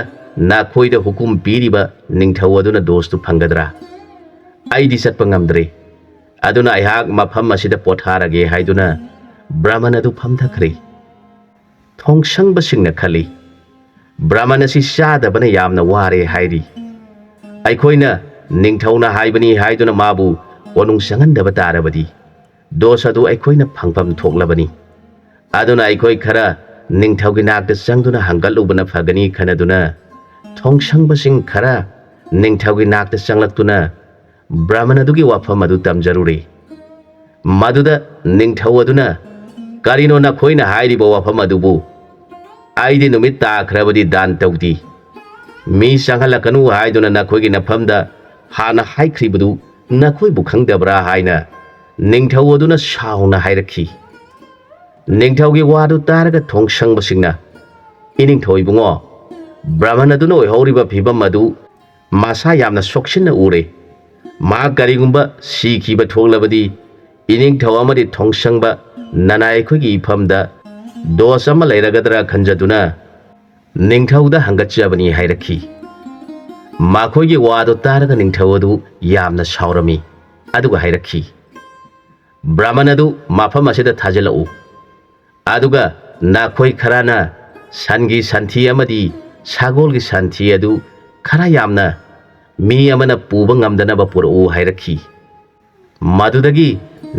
ꯅꯈꯣꯏꯗ ꯍꯨꯀꯨꯝ ꯄꯤꯔꯤꯕ ꯅꯤꯡꯊꯧ ꯑꯗꯨꯅ ꯗꯣꯁꯇꯨ ꯐꯪꯒꯗ꯭ꯔꯥ? ꯑꯩꯗꯤ ꯆꯠꯄ ꯉꯝꯗ꯭ꯔꯦ, ꯑꯗꯨꯅ ꯑꯩꯍꯥꯛ ꯃꯐꯝ ꯑꯁꯤꯗ ꯄꯣꯊꯥꯔꯒꯦ ꯍꯥꯏꯗꯨꯅ ꯕ꯭ꯔꯥꯍꯃꯟ ꯑꯗꯨ ꯐꯝꯊꯈ꯭ꯔꯦ꯫ ꯊꯣꯡꯁꯪꯕꯁꯤꯡꯅ ꯈꯜꯂꯤ, ꯕ꯭ꯔꯥꯍꯃꯟ ꯑꯁꯤ ꯆꯥꯗꯕꯅ ꯌꯥꯝꯅ ꯋꯥꯔꯦ ꯍꯥꯏꯔꯤ꯫ ꯑꯩꯈꯣꯏꯅ ꯅꯤꯡꯊꯧꯅ ꯍꯥꯏꯕꯅꯤ ꯍꯥꯏꯗꯨꯅ ꯃꯥꯕꯨ ꯀꯣꯅꯨꯡ ꯆꯪꯍꯟꯗꯕ ꯇꯥꯔꯕꯗꯤ ꯗꯣꯁ ꯑꯗꯨ ꯑꯩꯈꯣꯏꯅ ꯐꯪꯐꯝ ꯊꯣꯛꯂꯕꯅꯤ꯫ ꯑꯗꯨꯅ ꯑꯩꯈꯣꯏ ꯈꯔ ꯅꯤꯡꯊꯧꯒꯤ ꯅꯥꯛꯇ ꯆꯪꯗꯨꯅ ꯍꯪꯒꯠꯂꯨꯕꯅ ꯐꯒꯅꯤ ꯈꯟꯅꯗꯨꯅ ꯊꯣꯡꯁꯪꯕꯁꯤꯡ ꯈꯔ ꯅꯤꯡꯊꯧꯒꯤ ꯅꯥꯛꯇ ꯆꯪꯂꯛꯇꯨꯅ ꯕ꯭ꯔꯥꯍꯃꯟ ꯑꯗꯨꯒꯤ ꯋꯥꯐꯝ ꯑꯗꯨ ꯇꯝꯖꯔꯨꯔꯦ꯫ ꯃꯗꯨꯗ ꯅꯤꯡꯊꯧ ꯑꯗꯨꯅ, ꯀꯔꯤꯅꯣ ꯅꯈꯣꯏꯅ ꯍꯥꯏꯔꯤꯕ ꯋꯥꯐꯝ ꯑꯗꯨꯕꯨ? ꯑꯩꯗꯤ ꯅꯨꯃꯤꯠ ꯇꯥꯈ꯭ꯔꯕꯗꯤ ꯗꯥꯟ ꯇꯧꯗꯦ, ꯃꯤ ꯆꯪꯍꯜꯂꯛꯀꯅꯨ ꯍꯥꯏꯗꯨꯅ ꯅꯈꯣꯏꯒꯤ ꯅꯐꯝꯗ ꯍꯥꯟꯅ ꯍꯥꯏꯈ꯭ꯔꯤꯕꯗꯨ ꯅꯈꯣꯏꯕꯨ ꯈꯪꯗꯕ꯭ꯔꯥ ꯍꯥꯏꯅ ꯅꯤꯡꯊꯧ ꯑꯗꯨꯅ ꯁꯥꯎꯅ ꯍꯥꯏꯔꯛꯈꯤ꯫ ꯅꯤꯡꯊꯧꯒꯤ ꯋꯥꯗꯨ ꯇꯥꯔꯒ ꯊꯣꯡꯁꯪꯕꯁꯤꯡꯅ, ꯏꯅꯤꯡꯊꯧ ꯏꯕꯨꯡꯉꯣ, ꯕ꯭ꯔꯥꯍꯃꯟ ꯑꯗꯨꯅ ꯑꯣꯏꯍꯧꯔꯤꯕ ꯐꯤꯕꯝ ꯑꯗꯨ ꯃꯁꯥ ꯌꯥꯝꯅ ꯁꯣꯛꯁꯤꯟꯅ ꯎꯔꯦ꯫ ꯃꯍꯥꯛ ꯀꯔꯤꯒꯨꯝꯕ ꯁꯤꯈꯤꯕ ꯊꯣꯛꯂꯕꯗꯤ ꯏꯅꯤꯡꯊꯧ ꯑꯃꯗꯤ ꯊꯣꯡꯁꯪꯕ ꯅꯅꯥꯏ ꯑꯩꯈꯣꯏꯒꯤ ꯏꯐꯝꯗ ꯗꯣꯁ ꯑꯃ ꯂꯩꯔꯒꯗ꯭ꯔꯥ ꯈꯟꯖꯗꯨꯅ ꯅꯤꯡꯊꯧꯗ ꯍꯪꯒꯠꯆꯕꯅꯤ ꯍꯥꯏꯔꯛꯈꯤ꯫ ꯃꯈꯣꯏꯒꯤ ꯋꯥꯗꯨ ꯇꯥꯔꯒ ꯅꯤꯡꯊꯧ ꯑꯗꯨ ꯌꯥꯝꯅ ꯁꯥꯎꯔꯝꯃꯤ, ꯑꯗꯨꯒ ꯍꯥꯏꯔꯛꯈꯤ, ꯕ꯭ꯔꯥꯍꯃꯟ ꯑꯗꯨ ꯃꯐꯝ ꯑꯁꯤꯗ ꯊꯥꯖꯤꯜꯂꯛꯎ, ꯑꯗꯨꯒ ꯅꯈꯣꯏ ꯈꯔꯅ ꯁꯟꯒꯤ ꯁꯟꯊꯤ ꯑꯃꯗꯤ ꯁꯒꯣꯜꯒꯤ ꯁꯟꯊꯤ ꯑꯗꯨ ꯈꯔ ꯌꯥꯝꯅ ꯃꯤ ꯑꯃꯅ ꯄꯨꯕ ꯉꯝꯗꯅꯕ ꯄꯨꯔꯛꯎ ꯍꯥꯏꯔꯛꯈꯤ꯫ ꯃꯗꯨꯗꯒꯤ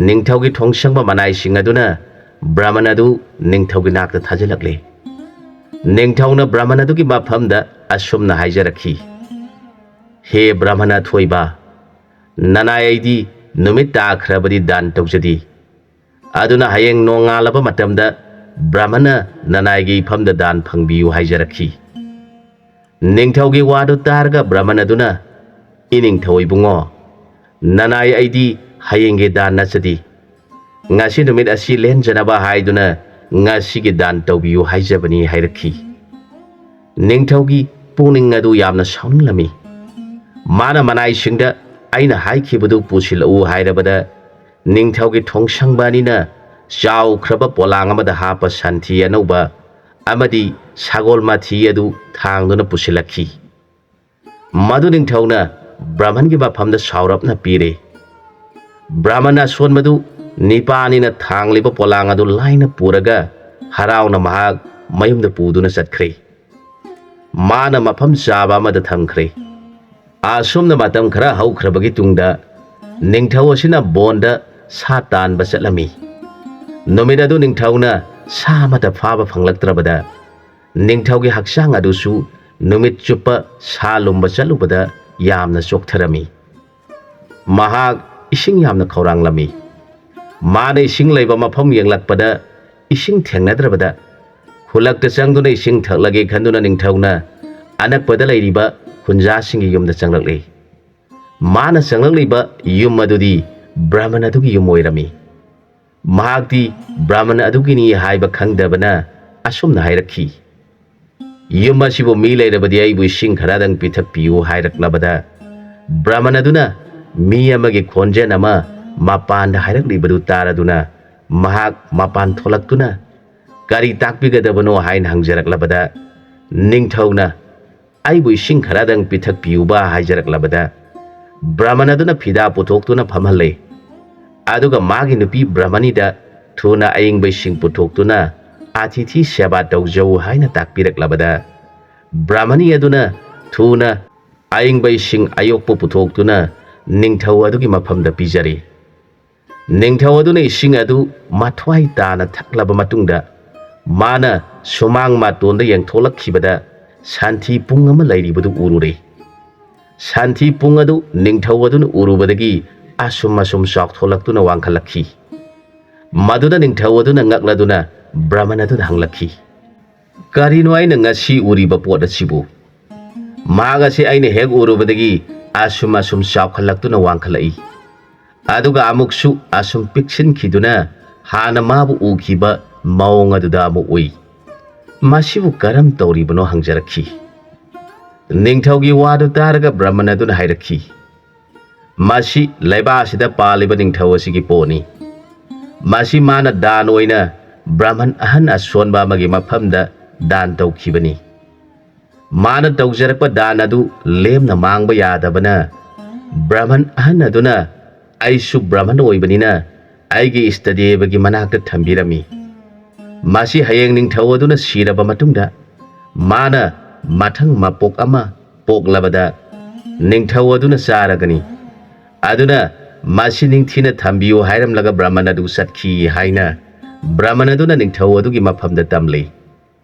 ꯅꯤꯡꯊꯧꯒꯤ ꯊꯣꯡꯁꯪꯕ ꯃꯅꯥꯏꯁꯤꯡ ꯑꯗꯨꯅ ꯕ꯭ꯔꯥꯍꯃꯟ ꯑꯗꯨ ꯅꯤꯡꯊꯧꯒꯤ ꯅꯥꯛꯇ ꯊꯥꯖꯤꯜꯂꯛꯂꯦ꯫ ꯅꯤꯡꯊꯧꯅ ꯕ꯭ꯔꯥꯍꯃꯟ ꯑꯗꯨꯒꯤ ꯃꯐꯝꯗ ꯑꯁꯨꯝꯅ ꯍꯥꯏꯖꯔꯛꯈꯤ, ꯍꯦ ꯕ꯭ꯔꯥꯍꯃꯟ ꯑꯊꯣꯏꯕ, ꯅꯅꯥꯏ ꯑꯩꯗꯤ ꯅꯨꯃꯤꯠ ꯇꯥꯈ꯭ꯔꯕꯗꯤ ꯗꯥꯟ ꯇꯧꯖꯗꯦ, ꯑꯗꯨꯅ ꯍꯌꯦꯡ ꯅꯣꯡꯉꯥꯜꯂꯕ ꯃꯇꯝꯗ ꯕ꯭ꯔꯥꯍꯃꯟꯅ ꯅꯅꯥꯏꯒꯤ ꯏꯐꯝꯗ ꯗꯥꯟ ꯐꯪꯕꯤꯌꯨ ꯍꯥꯏꯖꯔꯛꯈꯤ꯫ ꯅꯤꯡꯊꯧꯒꯤ ꯋꯥꯗꯨ ꯇꯥꯔꯒ ꯕ꯭ꯔꯥꯍꯃꯟ ꯑꯗꯨꯅ, ꯏꯅꯤꯡꯊꯧ ꯏꯕꯨꯡꯉꯣ, ꯅꯅꯥꯏ ꯑꯩꯗꯤ ꯍꯌꯦꯡꯒꯤ ꯗꯥꯟ ꯅꯠꯆꯗꯦ, ꯉꯁꯤ ꯅꯨꯃꯤꯠ ꯑꯁꯤ ꯂꯦꯟꯖꯅꯕ ꯍꯥꯏꯗꯨꯅ ꯉꯁꯤꯒꯤ ꯗꯥꯟ ꯇꯧꯕꯤꯌꯨ ꯍꯥꯏꯖꯕꯅꯤ ꯍꯥꯏꯔꯛꯈꯤ꯫ ꯅꯤꯡꯊꯧꯒꯤ ꯄꯨꯛꯅꯤꯡ ꯑꯗꯨ ꯌꯥꯝꯅ ꯁꯥꯎꯅꯤꯡꯂꯝꯃꯤ꯫ ꯃꯥꯅ ꯃꯅꯥꯏꯁꯤꯡꯗ ꯑꯩꯅ ꯍꯥꯏꯈꯤꯕꯗꯨ ꯄꯨꯁꯤꯜꯂꯛꯎ ꯍꯥꯏꯔꯕꯗ ꯅꯤꯡꯊꯧꯒꯤ ꯊꯣꯡꯁꯪꯕ ꯑꯅꯤꯅ ꯆꯥꯎꯈ꯭ꯔꯕ ꯄꯣꯂꯥꯡ ꯑꯃꯗ ꯍꯥꯞꯄ ꯁꯟꯊꯤ ꯑꯅꯧꯕ ꯑꯃꯗꯤ ꯁꯒꯣꯜ ꯃꯊꯤ ꯑꯗꯨ ꯊꯥꯡꯗꯨꯅ ꯄꯨꯁꯤꯜꯂꯛꯈꯤ꯫ ꯃꯗꯨ ꯅꯤꯡꯊꯧꯅ ꯕ꯭ꯔꯥꯍꯃꯟꯒꯤ ꯃꯐꯝꯗ ꯁꯥꯎꯔꯞꯅ ꯄꯤꯔꯦ꯫ ꯕ꯭ꯔꯥꯍꯃꯟ ꯑꯁꯣꯟꯕꯗꯨ ꯅꯤꯄꯥꯅꯤꯅ ꯊꯥꯡꯂꯤꯕ ꯄꯣꯂꯥꯡ ꯑꯗꯨ ꯂꯥꯏꯅ ꯄꯨꯔꯒ ꯍꯔꯥꯎꯅ ꯃꯍꯥꯛ ꯃꯌꯨꯝꯗ ꯄꯨꯗꯨꯅ ꯆꯠꯈ꯭ꯔꯦ꯫ ꯃꯥꯅ ꯃꯐꯝ ꯆꯥꯕ ꯑꯃꯗ ꯊꯝꯈ꯭ꯔꯦ꯫ ꯑꯁꯨꯝꯅ ꯃꯇꯝ ꯈꯔ ꯍꯧꯈ꯭ꯔꯕꯒꯤ ꯇꯨꯡꯗ ꯅꯤꯡꯊꯧ ꯑꯁꯤꯅ ꯕꯣꯟꯗ ꯁꯥ ꯇꯥꯟꯕ ꯆꯠꯂꯝꯃꯤ꯫ ꯅꯨꯃꯤꯠ ꯑꯗꯨ ꯅꯤꯡꯊꯧꯅ ꯁꯥ ꯑꯃꯠꯇ ꯐꯥꯕ ꯐꯪꯂꯛꯇ꯭ꯔꯕꯗ ꯅꯤꯡꯊꯧꯒꯤ ꯍꯛꯆꯥꯡ ꯑꯗꯨꯁꯨ ꯅꯨꯃꯤꯠ ꯆꯨꯞꯄ ꯁꯥ ꯂꯨꯝꯕ ꯆꯠꯂꯨꯕꯗ ꯌꯥꯝꯅ ꯆꯣꯛꯊꯔꯝꯃꯤ꯫ ꯃꯍꯥꯛ ꯏꯁꯤꯡ ꯌꯥꯝꯅ ꯈꯧꯔꯥꯡꯂꯝꯃꯤ꯫ ꯃꯥꯅ ꯏꯁꯤꯡ ꯂꯩꯕ ꯃꯐꯝ ꯌꯦꯡꯂꯛꯄꯗ ꯏꯁꯤꯡ ꯊꯦꯡꯅꯗ꯭ꯔꯕꯗ ꯈꯨꯜꯂꯛꯇ ꯆꯪꯗꯨꯅ ꯏꯁꯤꯡ ꯊꯛꯂꯒꯦ ꯈꯟꯗꯨꯅ ꯅꯤꯡꯊꯧꯅ ꯑꯅꯛꯄꯗ ꯂꯩꯔꯤꯕ ꯈꯨꯟꯖꯥꯁꯤꯡꯒꯤ ꯌꯨꯝꯗ ꯆꯪꯂꯛꯂꯦ꯫ ꯃꯥꯅ ꯆꯪꯂꯛꯂꯤꯕ ꯌꯨꯝ ꯑꯗꯨꯗꯤ ꯕ꯭ꯔꯥꯍꯃꯟ ꯑꯗꯨꯒꯤ ꯌꯨꯝ ꯑꯣꯏꯔꯝꯃꯤ꯫ ꯃꯍꯥꯛꯇꯤ ꯕ꯭ꯔꯥꯍꯃꯟ ꯑꯗꯨꯒꯤꯅꯤ ꯍꯥꯏꯕ ꯈꯪꯗꯕꯅ ꯑꯁꯨꯝꯅ ꯍꯥꯏꯔꯛꯈꯤ, ꯌꯨꯝ ꯑꯁꯤꯕꯨ ꯃꯤ ꯂꯩꯔꯕꯗꯤ ꯑꯩꯕꯨ ꯏꯁꯤꯡ ꯈꯔꯗꯪ ꯄꯤꯊꯛꯄꯤꯌꯨ ꯍꯥꯏꯔꯛꯂꯕꯗ ꯕ꯭ꯔꯥꯍꯃꯟ ꯑꯗꯨꯅ ꯃꯤ ꯑꯃꯒꯤ ꯈꯣꯟꯖꯦꯜ ꯑꯃ ꯃꯄꯥꯟꯗ ꯍꯥꯏꯔꯛꯂꯤꯕꯗꯨ ꯇꯥꯔꯗꯨꯅ ꯃꯍꯥꯛ ꯃꯄꯥꯟ ꯊꯣꯛꯂꯛꯇꯨꯅ ꯀꯔꯤ ꯇꯥꯛꯄꯤꯒꯗꯕꯅꯣ ꯍꯥꯏꯅ ꯍꯪꯖꯔꯛꯂꯕꯗ ꯅꯤꯡꯊꯧꯅ ꯑꯩꯕꯨ ꯏꯁꯤꯡ ꯈꯔꯗꯪ ꯄꯤꯊꯛꯄꯤꯌꯨꯕ ꯍꯥꯏꯖꯔꯛꯂꯕꯗ ꯕ꯭ꯔꯥꯍꯃꯟ ꯑꯗꯨꯅ ꯐꯤꯗꯥ ꯄꯨꯊꯣꯛꯇꯨꯅ ꯐꯝꯍꯜꯂꯦ꯫ ꯑꯗꯨꯒ ꯃꯥꯒꯤ ꯅꯨꯄꯤ ꯕ꯭ꯔꯥꯍꯃꯅꯤꯗ ꯊꯨꯅ ꯑꯏꯪꯕ ꯏꯁꯤꯡ ꯄꯨꯊꯣꯛꯇꯨꯅ ꯑతిꯊꯤ ꯁꯦꯕꯥ ꯇꯧꯖꯧ ꯍꯥꯏꯅ ꯇꯥꯛꯄꯤꯔꯛꯂꯕꯗ ꯕ꯭ꯔꯥꯍꯃꯅꯤ ꯑꯗꯨꯅ ꯊꯨꯅ ꯑꯏꯪꯕ ꯏꯁꯤꯡ ꯑꯌꯣꯛꯄ ꯄꯨꯊꯣꯛꯇꯨꯅ ꯅꯤꯡꯊꯧ ꯑꯗꯨꯒꯤ ꯃꯐꯝꯗ ꯄꯤꯖꯔꯦ꯫ ꯅꯤꯡꯊꯧ ꯑꯗꯨꯅ ꯏꯁꯤꯡ ꯑꯗꯨ ꯃꯊ꯭ꯋꯥꯏ ꯇꯥꯅ ꯊꯛꯂꯕ ꯃꯇꯨꯡꯗ ꯃꯥꯅ ꯁꯨꯃꯥꯡ ꯃꯇꯣꯟꯗ ꯌꯦꯡꯊꯣꯛꯂꯛꯈꯤꯕꯗ ꯁꯟꯊꯤ ꯄꯨꯡ ꯑꯃ ꯂꯩꯔꯤꯕꯗꯨ ꯎꯔꯨꯔꯦ꯫ ꯁꯟꯊꯤ ꯄꯨꯡ ꯑꯗꯨ ꯅꯤꯡꯊꯧ ꯑꯗꯨꯅ ꯎꯔꯨꯕꯗꯒꯤ ꯑꯁꯨꯝ ꯆꯥꯎꯊꯣꯛꯂꯛꯇꯨꯅ ꯋꯥꯡꯈꯠꯂꯛꯈꯤ꯫ ꯃꯗꯨꯗ ꯅꯤꯡꯊꯧ ꯑꯗꯨꯅ ꯉꯛꯂꯗꯨꯅ ꯕ꯭ꯔꯥꯍꯃꯟ ꯑꯗꯨꯗ ꯍꯪꯂꯛꯈꯤ, ꯀꯔꯤꯅꯣ ꯑꯩꯅ ꯉꯁꯤ ꯎꯔꯤꯕ ꯄꯣꯠ ꯑꯁꯤꯕꯨ? ꯃꯍꯥꯛ ꯑꯁꯤ ꯑꯩꯅ ꯍꯦꯛ ꯎꯔꯨꯕꯗꯒꯤ ꯑꯁꯨꯝ ꯆꯥꯎꯈꯠꯂꯛꯇꯨꯅ ꯋꯥꯡꯈꯠꯂꯛꯏ, ꯑꯗꯨꯒ ꯑꯃꯨꯛꯁꯨ ꯑꯁꯨꯝ ꯄꯤꯛꯁꯤꯟꯈꯤꯗꯨꯅ ꯍꯥꯟꯅ ꯃꯥꯕꯨ ꯎꯈꯤꯕ ꯃꯑꯣꯡ ꯑꯗꯨꯗ ꯑꯃꯨꯛ ꯎꯏ꯫ ꯃꯁꯤꯕꯨ ꯀꯔꯝ ꯇꯧꯔꯤꯕꯅꯣ ꯍꯪꯖꯔꯛꯈꯤ꯫ ꯅꯤꯡꯊꯧꯒꯤ ꯋꯥꯗꯨ ꯇꯥꯔꯒ ꯕ꯭ꯔꯥꯍꯃꯟ ꯑꯗꯨꯅ ꯍꯥꯏꯔꯛꯈꯤ, ꯃꯁꯤ ꯂꯩꯕꯥꯛꯁꯤꯗ ꯄꯥꯜꯂꯤꯕ ꯅꯤꯡꯊꯧ ꯑꯁꯤꯒꯤ ꯄꯣꯠꯅꯤ ꯃꯁꯤ ꯃꯥꯅ ꯗꯥꯟ ꯑꯣꯏꯅ ꯕ꯭ꯔꯥꯍꯃꯟ ꯑꯍꯟ ꯑꯁꯣꯟꯕ ꯑꯃꯒꯤ ꯃꯐꯝꯗ ꯗꯥꯟ ꯇꯧꯈꯤꯕꯅꯤ ꯃꯥꯅ ꯇꯧꯖꯔꯛꯄ ꯗꯥꯟ ꯑꯗꯨ ꯂꯦꯝꯅ ꯃꯥꯡꯕ ꯌꯥꯗꯕꯅ ꯕ꯭ꯔꯥꯍꯃꯟ ꯑꯍꯟ ꯑꯗꯨꯅ ꯑꯩꯁꯨ ꯕ꯭ꯔꯥꯍꯃꯟ ꯑꯣꯏꯕꯅꯤꯅ ꯑꯩꯒꯤ ꯏꯁꯇꯗꯦꯕꯒꯤ ꯃꯅꯥꯛꯇ ꯊꯝꯕꯤꯔꯝꯃꯤ ꯃꯁꯤ ꯍꯌꯦꯡ ꯅꯤꯡꯊꯧ ꯑꯗꯨꯅ ꯁꯤꯔꯕ ꯃꯇꯨꯡꯗ ꯃꯥꯅ ꯃꯊꯪ ꯃꯄꯣꯛ ꯑꯃ ꯄꯣꯛꯂꯕꯗ ꯅꯤꯡꯊꯧ ꯑꯗꯨꯅ ꯆꯥꯔꯒꯅꯤ ꯑꯗꯨꯅ ꯃꯁꯤ ꯅꯤꯡꯊꯤꯅ ꯊꯝꯕꯤꯌꯨ ꯍꯥꯏꯔꯝꯂꯒ ꯕ꯭ꯔꯥꯍꯃꯟ ꯑꯗꯨ ꯆꯠꯈꯤ ꯍꯥꯏꯅ ꯕ꯭ꯔꯥꯍꯃꯟ ꯑꯗꯨꯅ ꯅꯤꯡꯊꯧ ꯑꯗꯨꯒꯤ ꯃꯐꯝꯗ ꯇꯝꯂꯤ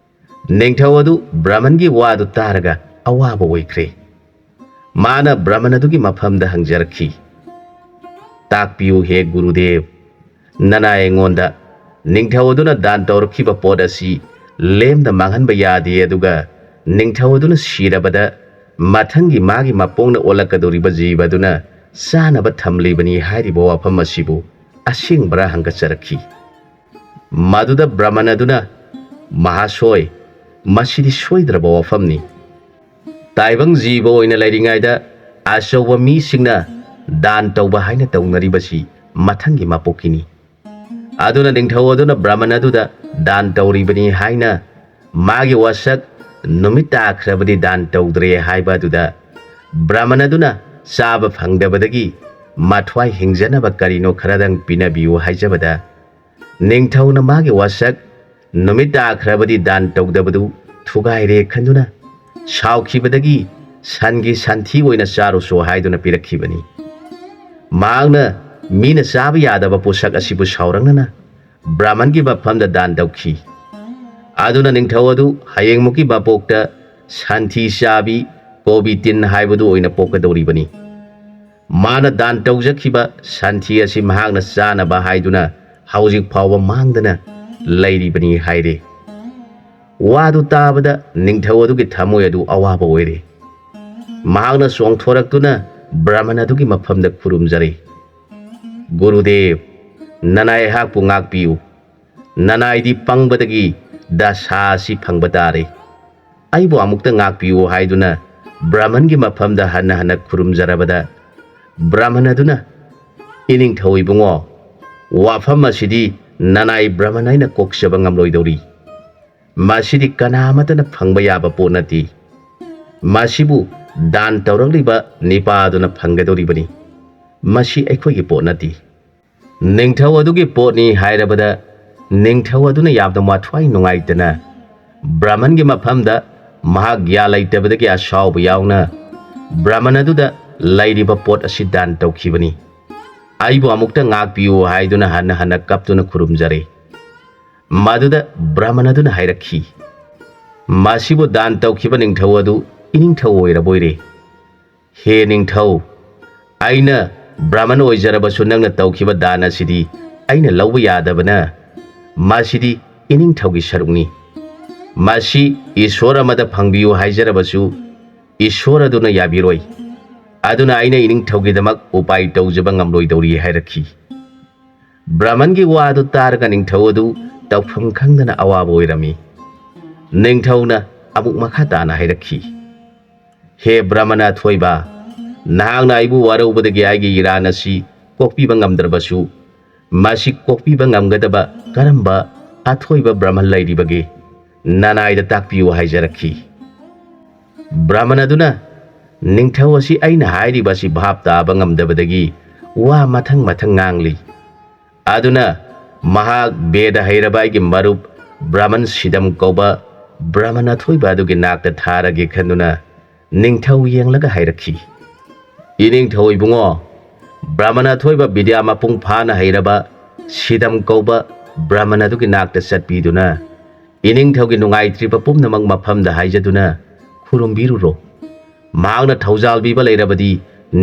ꯅꯤꯡꯊꯧ ꯑꯗꯨ ꯕ꯭ꯔꯥꯍꯃꯟꯒꯤ ꯋꯥꯗꯨ ꯇꯥꯔꯒ ꯑꯋꯥꯕ ꯑꯣꯏꯈ꯭ꯔꯦ ꯃꯥꯅ ꯕ꯭ꯔꯥꯍꯃꯟ ꯑꯗꯨꯒꯤ ꯃꯐꯝꯗ ꯍꯪꯖꯔꯛꯈꯤ ꯇꯥꯛꯄꯤꯌꯨ ꯍꯦ ꯒꯨꯔꯨꯗꯦꯕ ꯅꯅꯥ ꯑꯩꯉꯣꯟꯗ ꯅꯤꯡꯊꯧ ꯑꯗꯨꯅ ꯗꯥꯟ ꯇꯧꯔꯛꯈꯤꯕ ꯄꯣꯠ ꯑꯁꯤ ꯂꯦꯝꯅ ꯃꯥꯡꯍꯟꯕ ꯌꯥꯗꯦ ꯑꯗꯨꯒ ꯅꯤꯡꯊꯧ ꯑꯗꯨꯅ ꯁꯤꯔꯕꯗ ꯃꯊꯪꯒꯤ ꯃꯥꯒꯤ ꯃꯄꯣꯛꯅ ꯑꯣꯜꯂꯛꯀꯗꯧꯔꯤꯕ ꯖꯤꯕ ꯑꯗꯨꯅ ꯆꯥꯅꯕ ꯊꯝꯂꯤꯕꯅꯤ ꯍꯥꯏꯔꯤꯕ ꯋꯥꯐꯝ ꯑꯁꯤꯕꯨ ꯑꯁꯦꯡꯕꯔꯥ ꯍꯪꯒꯠꯆꯔꯛꯈꯤ ꯃꯗꯨꯗ ꯕ꯭ꯔꯥꯍꯃꯟ ꯑꯗꯨꯅ ꯃꯍꯥꯁꯣꯏ ꯃꯁꯤꯗꯤ ꯁꯣꯏꯗ꯭ꯔꯕ ꯋꯥꯐꯝꯅꯤ ꯇꯥꯏꯕꯪ ꯖꯤꯕ ꯑꯣꯏꯅ ꯂꯩꯔꯤꯉꯩꯗ ꯑꯆꯧꯕ ꯃꯤꯁꯤꯡꯅ ꯗꯥꯟ ꯇꯧꯕ ꯍꯥꯏꯅ ꯇꯧꯅꯔꯤꯕꯁꯤ ꯃꯊꯪꯒꯤ ꯃꯄꯣꯛꯀꯤꯅꯤ ꯑꯗꯨꯅ ꯅꯤꯡꯊꯧ ꯑꯗꯨꯅ ꯕ꯭ꯔꯥꯍꯃꯟ ꯑꯗꯨꯗ ꯗꯥꯟ ꯇꯧꯔꯤꯕꯅꯤ ꯍꯥꯏꯅ ꯃꯥꯒꯤ ꯋꯥꯁꯛ ꯅꯨꯃꯤꯠ ꯇꯥꯈ꯭ꯔꯕꯗꯤ ꯗꯥꯟ ꯇꯧꯗ꯭ꯔꯦ ꯍꯥꯏꯕ ꯑꯗꯨꯗ ꯕ꯭ꯔꯥꯍꯃꯟ ꯑꯗꯨꯅ ꯆꯥꯕ ꯐꯪꯗꯕꯗꯒꯤ ꯃꯊ꯭ꯋꯥꯏ ꯍꯤꯡꯖꯅꯕ ꯀꯔꯤꯅꯣ ꯈꯔꯗꯪ ꯄꯤꯅꯕꯤꯌꯨ ꯍꯥꯏꯖꯕꯗ ꯅꯤꯡꯊꯧꯅ ꯃꯥꯒꯤ ꯋꯥꯁꯛ ꯅꯨꯃꯤꯠ ꯇꯥꯈ꯭ꯔꯕꯗꯤ ꯗꯥꯟ ꯇꯧꯗꯕꯗꯨ ꯊꯨꯒꯥꯏꯔꯦ ꯈꯟꯗꯨꯅ ꯁꯥꯎꯈꯤꯕꯗꯒꯤ ꯁꯟꯒꯤ ꯁꯟꯊꯤ ꯑꯣꯏꯅ ꯆꯥꯔꯨꯁꯣ ꯍꯥꯏꯗꯨꯅ ꯄꯤꯔꯛꯈꯤꯕꯅꯤ ꯃꯍꯥꯛꯅ ꯃꯤꯅ ꯆꯥꯕ ꯌꯥꯗꯕ ꯄꯣꯠꯁꯛ ꯑꯁꯤꯕꯨ ꯁꯥꯎꯔꯛꯅꯅ ꯕ꯭ꯔꯥꯍꯃꯟꯒꯤ ꯃꯐꯝꯗ ꯗꯥꯟ ꯇꯧꯈꯤ ꯑꯗꯨꯅ ꯅꯤꯡꯊꯧ ꯑꯗꯨ ꯍꯌꯦꯡꯃꯨꯛꯀꯤ ꯃꯄꯣꯛꯇ ꯁꯟꯊꯤ ꯆꯥꯕꯤ ꯀꯣꯕꯤ ꯇꯤꯟ ꯍꯥꯏꯕꯗꯨ ꯑꯣꯏꯅ ꯄꯣꯛꯀꯗꯧꯔꯤꯕꯅꯤ ꯃꯥꯅ ꯗꯥꯟ ꯇꯧꯖꯈꯤꯕ ꯁꯟꯊꯤ ꯑꯁꯤ ꯃꯍꯥꯛꯅ ꯆꯥꯅꯕ ꯍꯥꯏꯗꯨꯅ ꯍꯧꯖꯤꯛ ꯐꯥꯎꯕ ꯃꯥꯡꯗꯅ ꯂꯩꯔꯤꯕꯅꯤ ꯍꯥꯏꯔꯦ ꯋꯥꯗꯨ ꯇꯥꯕꯗ ꯅꯤꯡꯊꯧ ꯑꯗꯨꯒꯤ ꯊꯃꯣꯏ ꯑꯗꯨ ꯑꯋꯥꯕ ꯑꯣꯏꯔꯦ ꯃꯍꯥꯛꯅ ꯆꯣꯡꯊꯣꯔꯛꯇꯨꯅ ꯕ꯭ꯔꯥꯍꯃꯟ ꯑꯗꯨꯒꯤ ꯃꯐꯝꯗ ꯈꯨꯔꯨꯝꯖꯔꯦ ꯒꯨꯔꯨꯗꯦꯕ ꯅꯅꯥꯏ ꯑꯩꯍꯥꯛꯄꯨ ꯉꯥꯛꯄꯤꯌꯨ ꯅꯅꯥꯏꯗꯤ ꯄꯪꯕꯗꯒꯤ ꯗꯁꯥ ꯑꯁꯤ ꯐꯪꯕ ꯇꯥꯔꯦ ꯑꯩꯕꯨ ꯑꯃꯨꯛꯇ ꯉꯥꯛꯄꯤꯌꯨ ꯍꯥꯏꯗꯨꯅ ꯕ꯭ꯔꯥꯍꯃꯟꯒꯤ ꯃꯐꯝꯗ ꯍꯟꯅ ꯍꯟꯅ ꯈꯨꯔꯨꯝꯖꯔꯕꯗ ꯕ꯭ꯔꯥꯍꯃꯟ ꯑꯗꯨꯅ ꯏꯅꯤꯡꯊꯧ ꯏꯕꯨꯡꯉꯣ ꯋꯥꯐꯝ ꯑꯁꯤꯗꯤ ꯅꯅꯥꯏ ꯕ꯭ꯔꯥꯍꯃꯟ ꯑꯩꯅ ꯀꯣꯛꯆꯕ ꯉꯝꯂꯣꯏꯗꯧꯔꯤ ꯃꯁꯤꯗꯤ ꯀꯅꯥꯃꯠꯇꯅ ꯐꯪꯕ ꯌꯥꯕ ꯄꯣꯠ ꯅꯠꯇꯦ ꯃꯁꯤꯕꯨ ꯗꯥꯟ ꯇꯧꯔꯛꯂꯤꯕ ꯅꯤꯄꯥꯗꯨꯅ ꯐꯪꯒꯗꯧꯔꯤꯕꯅꯤ ꯃꯁꯤ ꯑꯩꯈꯣꯏꯒꯤ ꯄꯣꯠ ꯅꯠꯇꯦ ꯅꯤꯡꯊꯧ ꯑꯗꯨꯒꯤ ꯄꯣꯠꯅꯤ ꯍꯥꯏꯔꯕꯗ ꯅꯤꯡꯊꯧ ꯑꯗꯨꯅ ꯌꯥꯝꯅ ꯃꯊ꯭ꯋꯥꯏ ꯅꯨꯡꯉꯥꯏꯇꯅ ꯕ꯭ꯔꯥꯍꯃꯟꯒꯤ ꯃꯐꯝꯗ ꯃꯍꯥꯛ ꯒ꯭ꯌꯥꯟ ꯂꯩꯇꯕꯗꯒꯤ ꯑꯁꯥꯎꯕ ꯌꯥꯎꯅ ꯕ꯭ꯔꯥꯍꯃꯟ ꯑꯗꯨꯗ ꯂꯩꯔꯤꯕ ꯄꯣꯠ ꯑꯁꯤ ꯗꯥꯟ ꯇꯧꯈꯤꯕꯅꯤ ꯑꯩꯕꯨ ꯑꯃꯨꯛꯇ ꯉꯥꯛꯄꯤꯌꯨ ꯍꯥꯏꯗꯨꯅ ꯍꯟꯅ ꯍꯟꯅ ꯀꯞꯇꯨꯅ ꯈꯨꯔꯨꯝꯖꯔꯦ ꯃꯗꯨꯗ ꯕ꯭ꯔꯥꯍꯃꯟ ꯑꯗꯨꯅ ꯍꯥꯏꯔꯛꯈꯤ ꯃꯁꯤꯕꯨ ꯗꯥꯟ ꯇꯧꯈꯤꯕ ꯅꯤꯡꯊꯧ ꯑꯗꯨ ꯏꯅꯤꯡꯊꯧ ꯑꯣꯏꯔꯕꯣꯏꯔꯦ ꯍꯦ ꯅꯤꯡꯊꯧ ꯑꯩꯅ ꯕ꯭ꯔꯥꯍꯃꯟ ꯑꯣꯏꯖꯔꯕꯁꯨ ꯅꯪꯅ ꯇꯧꯈꯤꯕ ꯗꯥꯟ ꯑꯁꯤꯗꯤ ꯑꯩꯅ ꯂꯧꯕ ꯌꯥꯗꯕꯅ ꯃꯁꯤꯗꯤ ꯏꯅꯤꯡꯊꯧꯒꯤ ꯁꯔꯨꯛꯅꯤ ꯃꯁꯤ ꯏꯁꯣꯔ ꯑꯃꯗ ꯐꯪꯕꯤꯌꯨ ꯍꯥꯏꯖꯔꯕꯁꯨ ꯏꯁꯣꯔ ꯑꯗꯨꯅ ꯌꯥꯕꯤꯔꯣꯏ ꯑꯗꯨꯅ ꯑꯩꯅ ꯏꯅꯤꯡꯊꯧꯒꯤꯗꯃꯛ ꯎꯄꯥꯏ ꯇꯧꯖꯕ ꯉꯝꯂꯣꯏꯗꯧꯔꯤ ꯍꯥꯏꯔꯛꯈꯤ ꯕ꯭ꯔꯥꯍꯃꯟꯒꯤ ꯋꯥꯗꯨ ꯇꯥꯔꯒ ꯅꯤꯡꯊꯧ ꯑꯗꯨ ꯇꯧꯐꯝ ꯈꯪꯗꯅ ꯑꯋꯥꯕ ꯑꯣꯏꯔꯝꯃꯤ ꯅꯤꯡꯊꯧꯅ ꯑꯃꯨꯛ ꯃꯈꯥ ꯇꯥꯅ ꯍꯥꯏꯔꯛꯈꯤ ꯍꯦ ꯕ꯭ꯔꯥꯍꯃꯟ ꯑꯊꯣꯏꯕ ꯅꯍꯥꯛꯅ ꯑꯩꯕꯨ ꯋꯥꯔꯧꯕꯗꯒꯤ ꯑꯩꯒꯤ ꯏꯔꯥꯟ ꯑꯁꯤ ꯀꯣꯛꯄꯤꯕ ꯉꯝꯗ꯭ꯔꯕꯁꯨ ꯃꯁꯤ ꯀꯣꯛꯄꯤꯕ ꯉꯝꯒꯗꯕ ꯀꯔꯝꯕ ꯑꯊꯣꯏꯕ ꯕ꯭ꯔꯥꯍꯃꯟ ꯂꯩꯔꯤꯕꯒꯦ ꯅꯅꯥꯏꯗ ꯇꯥꯛꯄꯤꯌꯨ ꯍꯥꯏꯖꯔꯛꯈꯤ ꯕ꯭ꯔꯥꯍꯃꯟ ꯑꯗꯨꯅ ꯅꯤꯡꯊꯧ ꯑꯁꯤ ꯑꯩꯅ ꯍꯥꯏꯔꯤꯕ ꯑꯁꯤ ꯚꯥꯞ ꯇꯥꯕ ꯉꯝꯗꯕꯗꯒꯤ ꯋꯥ ꯃꯊꯪ ꯃꯊꯪ ꯉꯥꯡꯂꯤ ꯑꯗꯨꯅ ꯃꯍꯥꯛ ꯕꯦꯗ ꯍꯩꯔꯕ ꯑꯩꯒꯤ ꯃꯔꯨꯞ ꯕ꯭ꯔꯥꯍꯃꯟ ꯁꯤꯗꯝ ꯀꯧꯕ ꯕ꯭ꯔꯥꯍꯃꯟ ꯑꯊꯣꯏꯕ ꯑꯗꯨꯒꯤ ꯅꯥꯛꯇ ꯊꯥꯔꯒꯦ ꯈꯟꯗꯨꯅ ꯅꯤꯡꯊꯧ ꯌꯦꯡꯂꯒ ꯍꯥꯏꯔꯛꯈꯤ ꯏꯅꯤꯡꯊꯧ ꯏꯕꯨꯡꯉꯣ ꯕ꯭ꯔꯥꯍꯃꯟ ꯑꯊꯣꯏꯕ ꯕꯤꯗ꯭ꯌꯥ ꯃꯄꯨꯡ ꯐꯥꯅ ꯍꯩꯔꯕ ꯁꯤꯗꯝ ꯀꯧꯕ ꯕ꯭ꯔꯥꯍꯃꯟ ꯑꯗꯨꯒꯤ ꯅꯥꯛꯇ ꯆꯠꯄꯤꯗꯨꯅ ꯏꯅꯤꯡꯊꯧꯒꯤ ꯅꯨꯡꯉꯥꯏꯇ꯭ꯔꯤꯕ ꯄꯨꯝꯅꯃꯛ ꯃꯐꯝꯗ ꯍꯥꯏꯖꯗꯨꯅ ꯈꯨꯔꯨꯝꯕꯤꯔꯨꯔꯣ ꯃꯍꯥꯛꯅ ꯊꯧꯖꯥꯜꯕꯤꯕ ꯂꯩꯔꯕꯗꯤ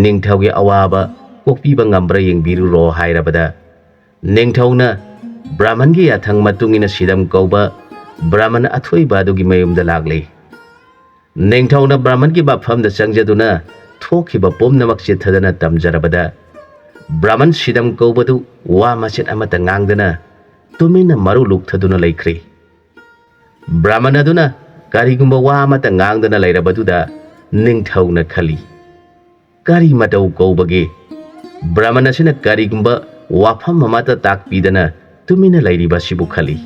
ꯅꯤꯡꯊꯧꯒꯤ ꯑꯋꯥꯕ ꯀꯣꯛꯄꯤꯕ ꯉꯝꯕ꯭ꯔꯥ ꯌꯦꯡꯕꯤꯔꯨꯔꯣ ꯍꯥꯏꯔꯕꯗ ꯅꯤꯡꯊꯧꯅ ꯕ꯭ꯔꯥꯍꯃꯟꯒꯤ ꯌꯥꯊꯪ ꯃꯇꯨꯡꯏꯟꯅ ꯁꯤꯗꯝ ꯀꯧꯕ ꯕ꯭ꯔꯥꯍꯃꯟ ꯑꯊꯣꯏꯕ ꯑꯗꯨꯒꯤ ꯃꯌꯨꯝꯗ ꯂꯥꯛꯂꯤ ꯅꯤꯡꯊꯧꯅ ꯕ꯭ꯔꯥꯍꯃꯟꯒꯤ ꯃꯐꯝꯗ ꯆꯪꯖꯗꯨꯅ ꯊꯣꯛꯈꯤꯕ ꯄꯨꯝꯅꯃꯛ ꯆꯤꯠꯊꯗꯅ ꯇꯝꯖꯔꯕꯗ ꯕ꯭ꯔꯥꯍꯃꯟ ꯁꯤꯗꯝ ꯀꯧꯕꯗꯨ ꯋꯥ ꯃꯆꯦꯠ ꯑꯃꯠꯇ ꯉꯥꯡꯗꯅ ꯇꯨꯃꯤꯟꯅ ꯃꯔꯨ ꯂꯨꯛꯊꯗꯨꯅ ꯂꯩꯈ꯭ꯔꯦ ꯕ꯭ꯔꯥꯍꯃꯟ ꯑꯗꯨꯅ ꯀꯔꯤꯒꯨꯝꯕ ꯋꯥ ꯑꯃꯠꯇ ꯉꯥꯡꯗꯅ ꯂꯩꯔꯕꯗꯨꯗ ꯅꯤꯡꯊꯧꯅ ꯈꯜꯂꯤ ꯀꯔꯤ ꯃꯇꯧ ꯀꯧꯕꯒꯦ Brahmana sina karigumba wafam mamata takpidana tumina lairiba sibu khali.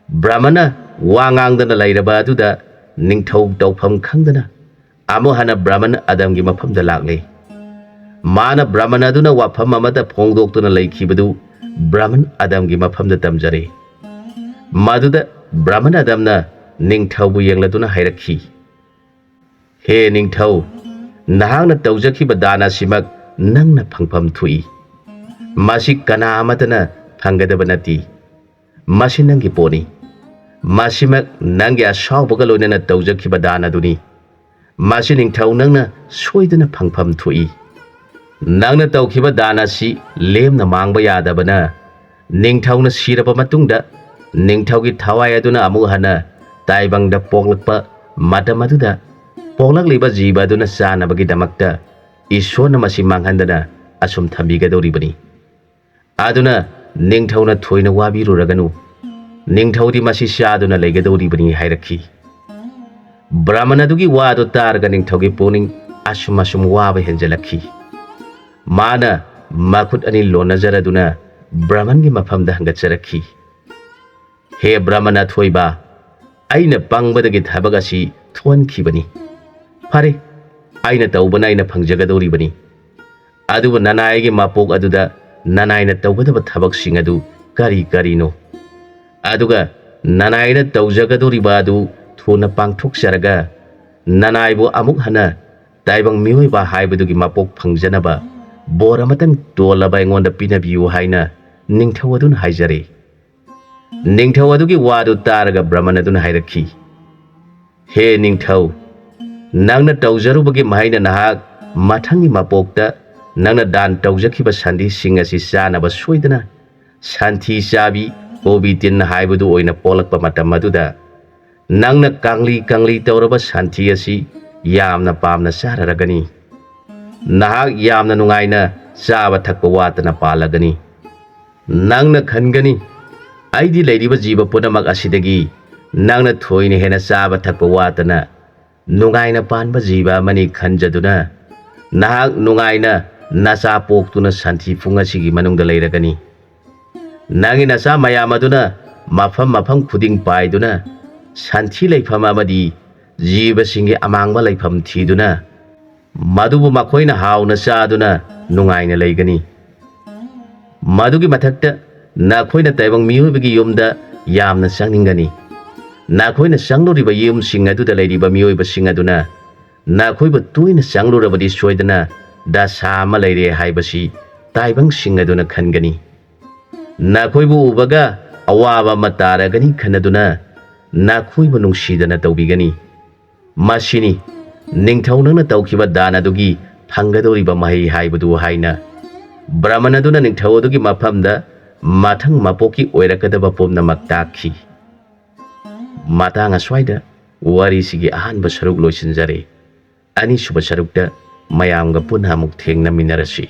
Brahmana wangang lairaba aduda ningthau tawpham khangdana amo hana Brahmana Adam gi mafam da lagle. Mana Brahmana aduna wafam mamata phongdoktuna laikhibadu Brahman Adam gi mafam da tamjare. Maduda Brahman Adam na ningthau bu yengladuna hairakhi. He ningthau nahangna tawjakhiba dana simak nangna phangpham thui. Masi kana amatana phanggadaba nati. Masi nangi poni. Masimak nangi asawbaga loinana tawjakhiba dana duni. Masi ningthau nangna soidana phangpham thui. Nangna tawkhiba dana si lemna mangba yadabana ningthauna siraba matungda ningthaugi thawai aduna amu hana taibangda poglakpa matamaduda poglakliba jiba aduna chanabagi damakta Ishwarna masi manghandana asum thambigadoribani. Aduna ningthauna thoina wabiruraganu ningthaudi masi shaduna leigadoribani hairakhi. Brahmana dugi wado targa ningthaugi puning asum waba henjalakhi. Mana makut ani lonajaraduna Brahman gi mafamda hangatcharakhi. He Brahmana thoiba aina pangbadagi thabagasi thonkhibani. Phare aina tawbana aina phangjagadoribani. Aduba nanaigi mapok aduda nanaina tawgadaba thabak adu kari no. Aduga nanaina tawjagadoriba adu thuna pangthoksaraga nanaibu amuk hana taibang miyoiba haibadugi mapok phangjanaba bora matang tolaba engonda pinabiyu haina ningthau aduna haijare. Ningthau adugi wadu taraga Brahman aduna hairakhi. He ningthau nangna tawjarubagi mahaina nahak mathangi mapokta nangna dan tawjakhiba sandi singa si chanaba soidana santhi chabi obitin haibadu oina polakpa matam aduda nangna kangli tawraba santhi asi yamna pamna chararagani. Nahak yamna nungaina chaba thakpa watana palagani. Nangna khangani aidi leiriba jiba punamak asidagi nangna thoina hena chaba thakpa watana nungaina panba jiba mani khanjaduna nahak nungaina nasa poktuna santhi funga sigi manungda leiragani. Nangi nasa mayamaduna mafam khuding paiduna santhi leifam amadi jiba singi amangba leifam thiduna madubu makhoina hauna chaduna nungaina leigani. Madugi mathakta nakhoina taibang miyoibagi yumda yamna changningani. Nakhoina changluriba yum sing aduda leiriba miyoiba sing aduna nakhoiba toina changlurabadi soidana dasa ama leire haibasi taibang sing aduna khangani. Nakhoibu ubaga awaba mataragani khanaduna nakhoiba nungsidana tawbigani. Masini ningthau nangna tawkhiba dana dugi phangadoriba mahai haibadu haina Brahman aduna ningthau adugi mafamda mathang mapoki oirakadaba pumnamak takhi. Matang aswaida wari sigi ahanba saruk loisinjare. Ani suba sarukta mayamga punha muk thengna minarasi.